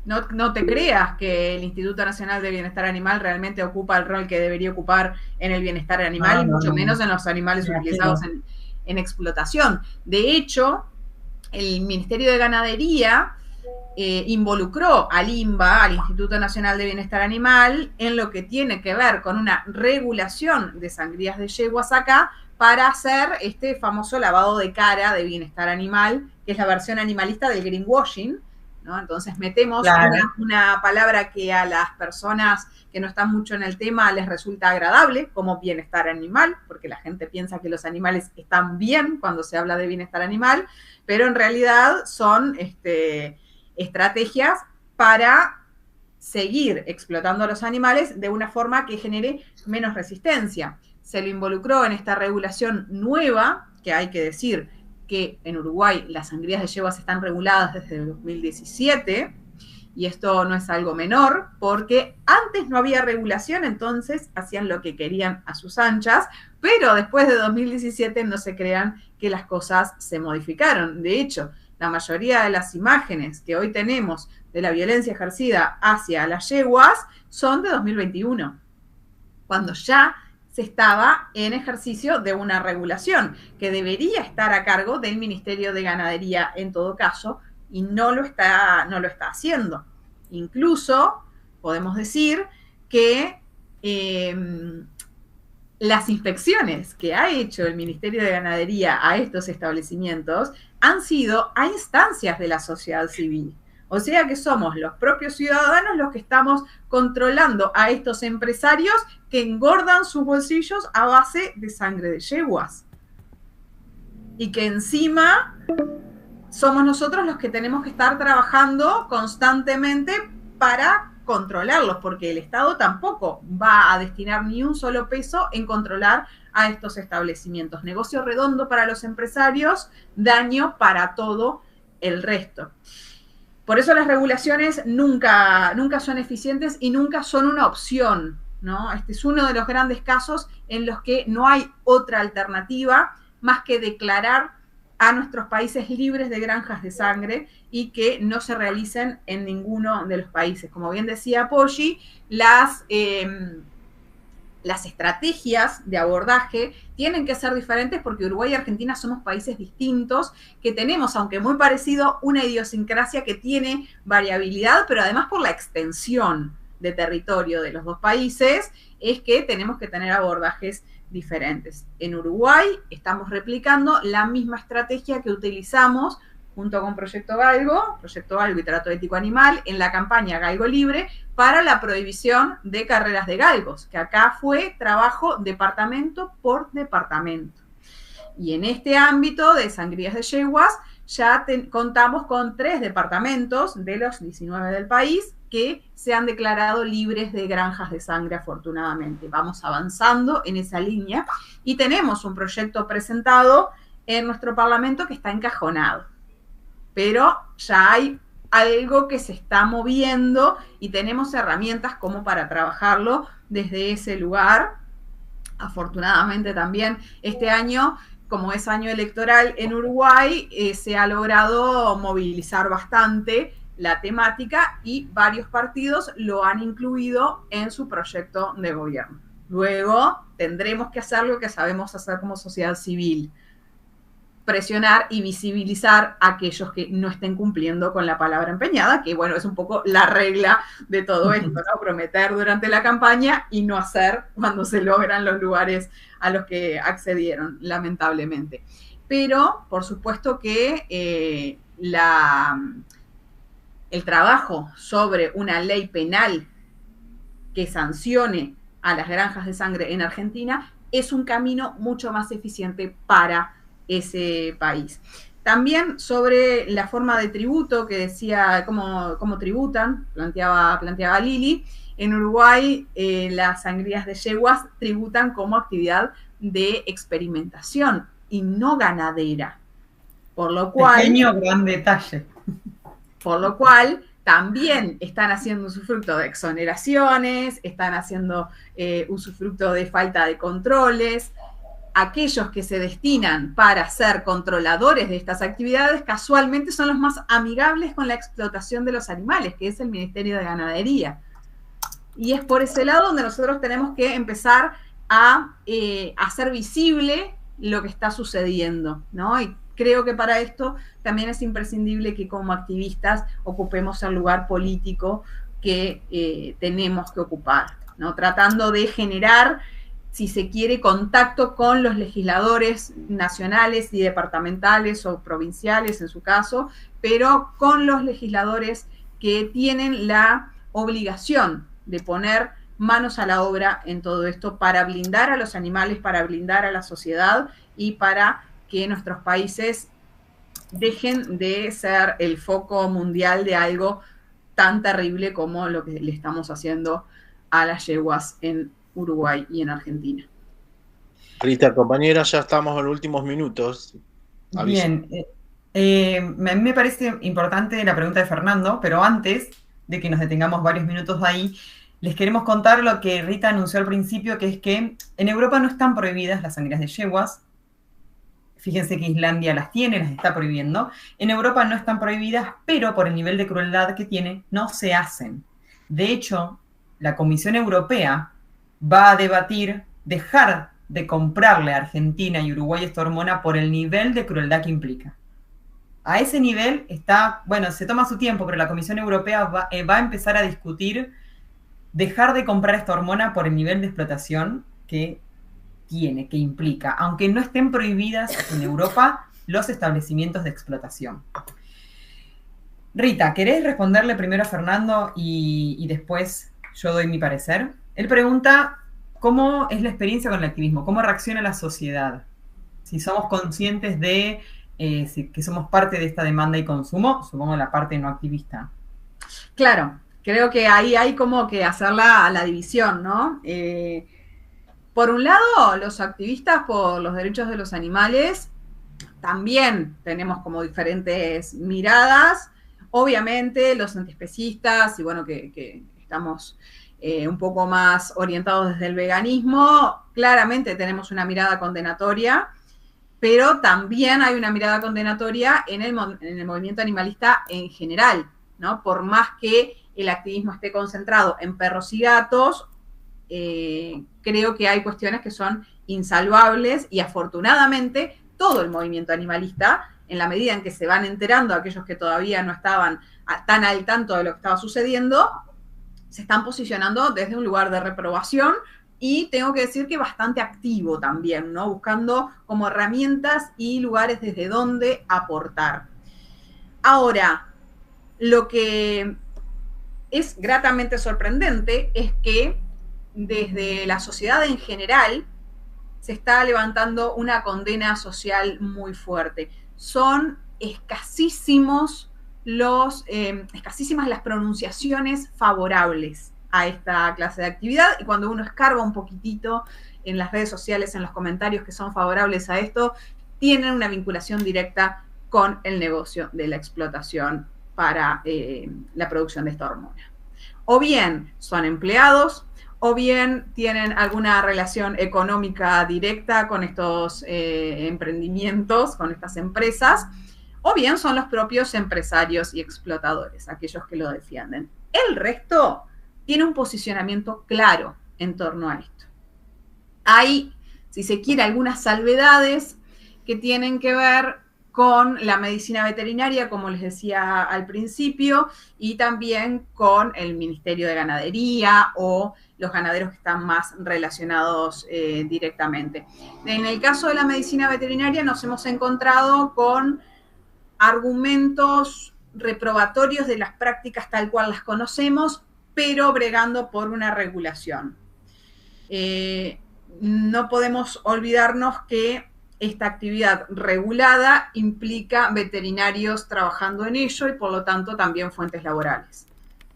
No te creas que el Instituto Nacional de Bienestar Animal realmente ocupa el rol que debería ocupar en el bienestar animal, y mucho menos en los animales utilizados en explotación. De hecho, el Ministerio de Ganadería involucró al INBA, al Instituto Nacional de Bienestar Animal, en lo que tiene que ver con una regulación de sangrías de yeguas acá para hacer este famoso lavado de cara de bienestar animal, que es la versión animalista del greenwashing, ¿no? Entonces metemos una palabra que a las personas que no están mucho en el tema les resulta agradable, como bienestar animal, porque la gente piensa que los animales están bien cuando se habla de bienestar animal, pero en realidad son estrategias para seguir explotando a los animales de una forma que genere menos resistencia. Se lo involucró en esta regulación nueva, que hay que decir que en Uruguay las sangrías de yeguas están reguladas desde el 2017, y esto no es algo menor, porque antes no había regulación, entonces hacían lo que querían a sus anchas, pero después de 2017 no se crean que las cosas se modificaron. De hecho, la mayoría de las imágenes que hoy tenemos de la violencia ejercida hacia las yeguas son de 2021, cuando ya se estaba en ejercicio de una regulación que debería estar a cargo del Ministerio de Ganadería en todo caso, y no lo está haciendo. Incluso podemos decir que las inspecciones que ha hecho el Ministerio de Ganadería a estos establecimientos han sido a instancias de la sociedad civil. O sea que somos los propios ciudadanos los que estamos controlando a estos empresarios que engordan sus bolsillos a base de sangre de yeguas. Y que encima somos nosotros los que tenemos que estar trabajando constantemente para controlarlos, porque el Estado tampoco va a destinar ni un solo peso en controlar a estos establecimientos. Negocio redondo para los empresarios, daño para todo el resto. Por eso las regulaciones nunca son eficientes y nunca son una opción, ¿no? Este es uno de los grandes casos en los que no hay otra alternativa más que declarar a nuestros países libres de granjas de sangre y que no se realicen en ninguno de los países. Como bien decía Poggi, las estrategias de abordaje tienen que ser diferentes porque Uruguay y Argentina somos países distintos, que tenemos, aunque muy parecido, una idiosincrasia que tiene variabilidad, pero además por la extensión de territorio de los dos países, es que tenemos que tener abordajes diferentes. En Uruguay estamos replicando la misma estrategia que utilizamos junto con Proyecto Galgo y Trato Ético Animal, en la campaña Galgo Libre, para la prohibición de carreras de galgos, que acá fue trabajo departamento por departamento. Y en este ámbito de sangrías de yeguas, ya contamos con 3 departamentos de los 19 del país que se han declarado libres de granjas de sangre, afortunadamente. Vamos avanzando en esa línea y tenemos un proyecto presentado en nuestro Parlamento que está encajonado. Pero ya hay algo que se está moviendo y tenemos herramientas como para trabajarlo desde ese lugar. Afortunadamente también este año, como es año electoral en Uruguay, se ha logrado movilizar bastante la temática y varios partidos lo han incluido en su proyecto de gobierno. Luego tendremos que hacer lo que sabemos hacer como sociedad civil: presionar y visibilizar a aquellos que no estén cumpliendo con la palabra empeñada, que bueno, es un poco la regla de todo esto, ¿no? Prometer durante la campaña y no hacer cuando se logran los lugares a los que accedieron, lamentablemente. Pero, por supuesto que el trabajo sobre una ley penal que sancione a las granjas de sangre en Argentina es un camino mucho más eficiente para ese país. También sobre la forma de tributo que decía, cómo tributan, planteaba Lili. En Uruguay las sangrías de yeguas tributan como actividad de experimentación y no ganadera. Por lo cual... Pequeño gran detalle. Por lo cual también están haciendo usufructo de exoneraciones, están haciendo usufructo de falta de controles. Aquellos que se destinan para ser controladores de estas actividades casualmente son los más amigables con la explotación de los animales, que es el Ministerio de Ganadería. Y es por ese lado donde nosotros tenemos que empezar a hacer visible lo que está sucediendo, ¿no? Y creo que para esto también es imprescindible que como activistas ocupemos el lugar político que tenemos que ocupar, ¿no? Tratando de generar, si se quiere, contacto con los legisladores nacionales y departamentales o provinciales en su caso, pero con los legisladores que tienen la obligación de poner manos a la obra en todo esto para blindar a los animales, para blindar a la sociedad y para que nuestros países dejen de ser el foco mundial de algo tan terrible como lo que le estamos haciendo a las yeguas en Uruguay y en Argentina. Rita, compañera, ya estamos en los últimos minutos. Aviso. Bien, me parece importante la pregunta de Fernando, pero antes de que nos detengamos varios minutos ahí, les queremos contar lo que Rita anunció al principio, que es que en Europa no están prohibidas las sangrías de yeguas. Fíjense que Islandia las tiene, las está prohibiendo. En Europa no están prohibidas, pero por el nivel de crueldad que tiene, no se hacen. De hecho, la Comisión Europea va a debatir dejar de comprarle a Argentina y Uruguay esta hormona por el nivel de crueldad que implica. A ese nivel está, bueno, se toma su tiempo, pero la Comisión Europea va a empezar a discutir dejar de comprar esta hormona por el nivel de explotación que tiene, que implica, aunque no estén prohibidas en Europa los establecimientos de explotación. Rita, ¿querés responderle primero a Fernando y después yo doy mi parecer? Él pregunta cómo es la experiencia con el activismo, cómo reacciona la sociedad, si somos conscientes de que somos parte de esta demanda y consumo, supongo la parte no activista. Claro, creo que ahí hay como que hacer la división, ¿no? Por un lado, los activistas por los derechos de los animales también tenemos como diferentes miradas. Obviamente, los antiespecistas, y bueno, que estamos un poco más orientados desde el veganismo, claramente tenemos una mirada condenatoria, pero también hay una mirada condenatoria en el movimiento animalista en general, ¿no? Por más que el activismo esté concentrado en perros y gatos, creo que hay cuestiones que son insalvables y afortunadamente todo el movimiento animalista, en la medida en que se van enterando aquellos que todavía no estaban tan al tanto de lo que estaba sucediendo, se están posicionando desde un lugar de reprobación y tengo que decir que bastante activo también, ¿no? Buscando como herramientas y lugares desde donde aportar. Ahora, lo que es gratamente sorprendente es que desde la sociedad en general se está levantando una condena social muy fuerte. Son escasísimas las pronunciaciones favorables a esta clase de actividad, y cuando uno escarba un poquitito en las redes sociales, en los comentarios que son favorables a esto, tienen una vinculación directa con el negocio de la explotación para la producción de esta hormona. O bien son empleados, o bien tienen alguna relación económica directa con estos emprendimientos, con estas empresas, o bien son los propios empresarios y explotadores, aquellos que lo defienden. El resto tiene un posicionamiento claro en torno a esto. Hay, si se quiere, algunas salvedades que tienen que ver con la medicina veterinaria, como les decía al principio, y también con el Ministerio de Ganadería o los ganaderos que están más relacionados directamente. En el caso de la medicina veterinaria nos hemos encontrado con argumentos reprobatorios de las prácticas tal cual las conocemos, pero bregando por una regulación. No podemos olvidarnos que esta actividad regulada implica veterinarios trabajando en ello y por lo tanto también fuentes laborales.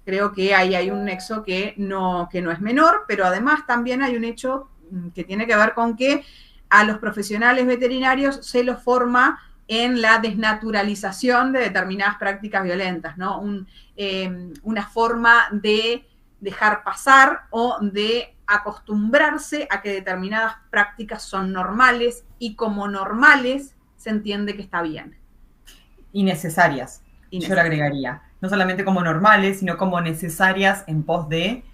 Creo que ahí hay un nexo que no es menor, pero además también hay un hecho que tiene que ver con que a los profesionales veterinarios se los forma en la desnaturalización de determinadas prácticas violentas, ¿no? Una forma de dejar pasar o de acostumbrarse a que determinadas prácticas son normales y como normales se entiende que está bien. Y necesarias, yo le agregaría. No solamente como normales, sino como necesarias en pos de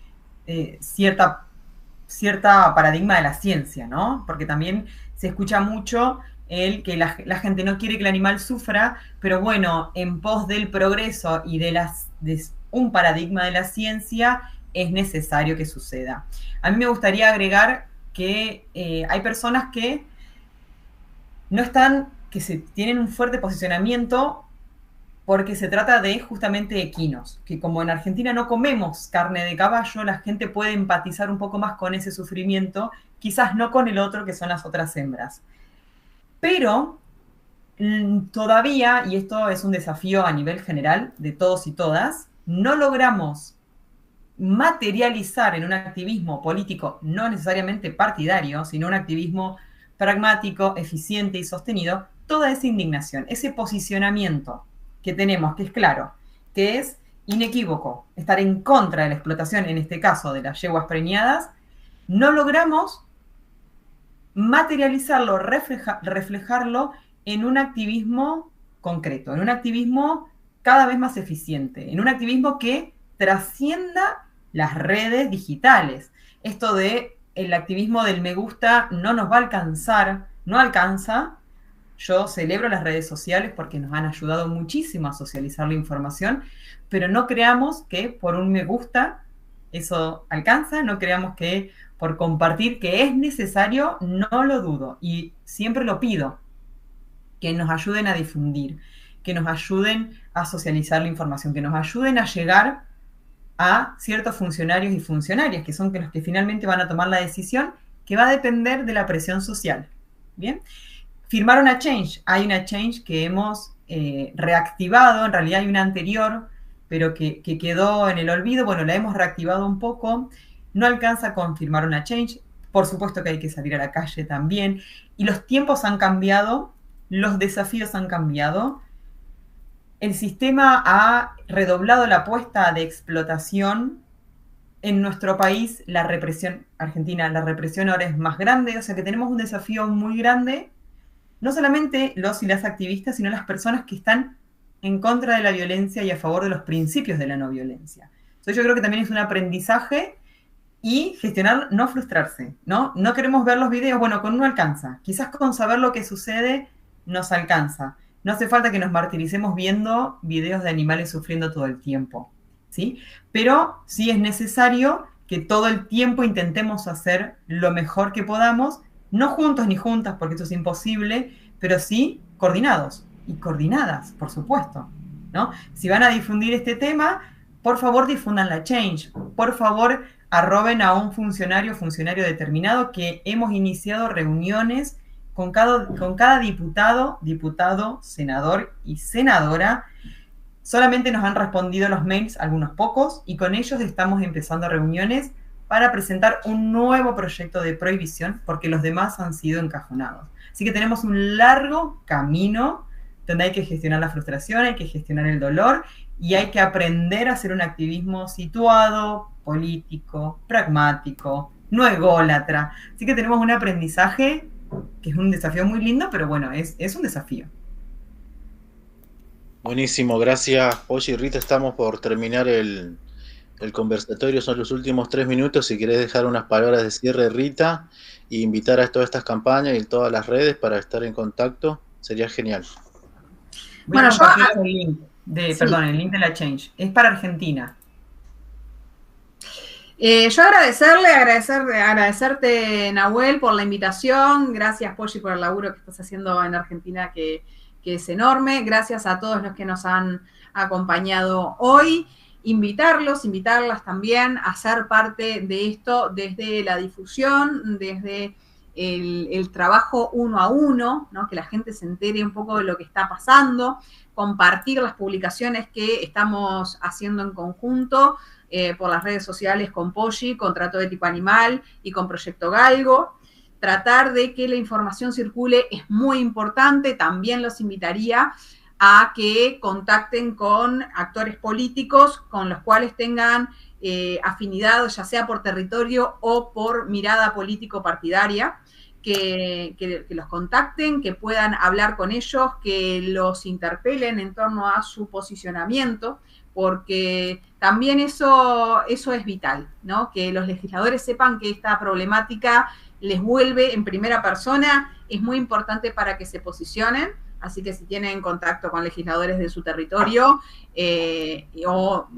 cierta paradigma de la ciencia, ¿no? Porque también se escucha mucho el que la gente no quiere que el animal sufra, pero bueno, en pos del progreso y de un paradigma de la ciencia es necesario que suceda. A mí me gustaría agregar que hay personas que tienen un fuerte posicionamiento porque se trata de justamente equinos, que como en Argentina no comemos carne de caballo, la gente puede empatizar un poco más con ese sufrimiento, quizás no con el otro que son las otras hembras. Pero todavía, y esto es un desafío a nivel general de todos y todas, no logramos materializar en un activismo político no necesariamente partidario, sino un activismo pragmático, eficiente y sostenido, toda esa indignación, ese posicionamiento que tenemos, que es claro, que es inequívoco, estar en contra de la explotación, en este caso de las yeguas preñadas, no logramos materializarlo, reflejarlo en un activismo concreto, en un activismo cada vez más eficiente, en un activismo que trascienda las redes digitales. Esto de el activismo del me gusta no nos va a alcanzar, no alcanza. Yo celebro las redes sociales porque nos han ayudado muchísimo a socializar la información, pero no creamos que por un me gusta eso alcanza, no creamos que por compartir que es necesario, no lo dudo y siempre lo pido, que nos ayuden a difundir, que nos ayuden a socializar la información, que nos ayuden a llegar a ciertos funcionarios y funcionarias, que son los que finalmente van a tomar la decisión, que va a depender de la presión social. ¿Bien? Firmar una change. Hay una change que hemos reactivado, en realidad hay una anterior, pero que quedó en el olvido. Bueno, la hemos reactivado un poco. No alcanza con firmar una change. Por supuesto que hay que salir a la calle también. Y los tiempos han cambiado, los desafíos han cambiado. El sistema ha redoblado la apuesta de explotación. En nuestro país, la represión, Argentina, la represión ahora es más grande, o sea que tenemos un desafío muy grande, no solamente los y las activistas, sino las personas que están en contra de la violencia y a favor de los principios de la no violencia. Entonces yo creo que también es un aprendizaje y gestionar, no frustrarse, ¿no? No queremos ver los videos, bueno, con uno alcanza, quizás con saber lo que sucede nos alcanza. No hace falta que nos martiricemos viendo videos de animales sufriendo todo el tiempo, ¿sí? Pero sí es necesario que todo el tiempo intentemos hacer lo mejor que podamos, no juntos ni juntas, porque esto es imposible, pero sí coordinados y coordinadas, por supuesto, ¿no? Si van a difundir este tema, por favor difundan la change, por favor arroben a un funcionario determinado, que hemos iniciado reuniones con cada diputado, senador y senadora. Solamente nos han respondido los mails, algunos pocos, y con ellos estamos empezando reuniones para presentar un nuevo proyecto de prohibición, porque los demás han sido encajonados. Así que tenemos un largo camino donde hay que gestionar la frustración, hay que gestionar el dolor, y hay que aprender a hacer un activismo situado, político, pragmático, no ególatra. Así que tenemos un aprendizaje que es un desafío muy lindo, pero bueno, es un desafío. Buenísimo, gracias Polly y Rita. Estamos por terminar el conversatorio, son los últimos 3 minutos. Si querés dejar unas palabras de cierre, Rita, e invitar a todas estas campañas y todas las redes para estar en contacto, sería genial. Bueno, el link el link de la Change. Es para Argentina. Yo agradecerte, Nahuel, por la invitación. Gracias, Polly, por el laburo que estás haciendo en Argentina, que es enorme. Gracias a todos los que nos han acompañado hoy. invitarlas también a ser parte de esto desde la difusión, desde el trabajo uno a uno, ¿no? Que la gente se entere un poco de lo que está pasando, compartir las publicaciones que estamos haciendo en conjunto por las redes sociales con Poggi, con Trato Ético Animal y con Proyecto Galgo. Tratar de que la información circule es muy importante. También los invitaría a que contacten con actores políticos con los cuales tengan afinidad, ya sea por territorio o por mirada político-partidaria, que los contacten, que puedan hablar con ellos, que los interpelen en torno a su posicionamiento, porque también eso es vital, ¿no? Que los legisladores sepan que esta problemática les vuelve en primera persona, es muy importante para que se posicionen. Así que si tienen contacto con legisladores de su territorio o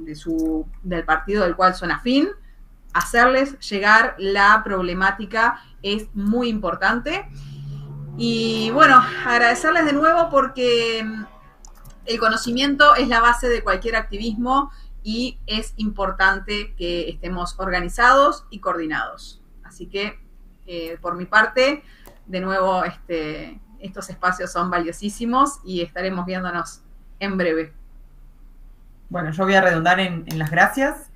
del partido del cual son afín, hacerles llegar la problemática es muy importante. Y bueno, agradecerles de nuevo porque el conocimiento es la base de cualquier activismo y es importante que estemos organizados y coordinados. Así que, por mi parte, de nuevo, estos espacios son valiosísimos y estaremos viéndonos en breve. Bueno, yo voy a redundar en las gracias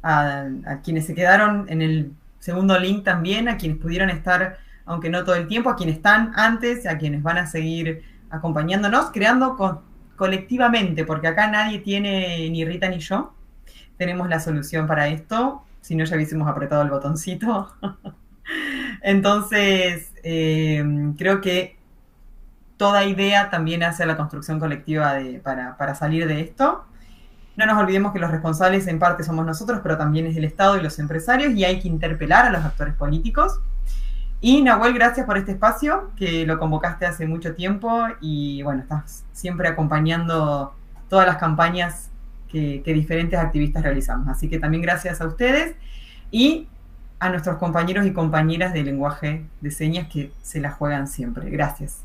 a quienes se quedaron en el segundo link también, a quienes pudieron estar, aunque no todo el tiempo, a quienes están antes, a quienes van a seguir acompañándonos, creando colectivamente, porque acá nadie tiene, ni Rita ni yo, tenemos la solución para esto, si no ya hubiésemos apretado el botoncito. Entonces, creo que toda idea también hace la construcción colectiva para salir de esto. No nos olvidemos que los responsables en parte somos nosotros, pero también es el Estado y los empresarios, y hay que interpelar a los actores políticos. Y Nahuel, gracias por este espacio, que lo convocaste hace mucho tiempo, y bueno, estás siempre acompañando todas las campañas que diferentes activistas realizamos. Así que también gracias a ustedes, y a nuestros compañeros y compañeras de lenguaje de señas que se la juegan siempre. Gracias.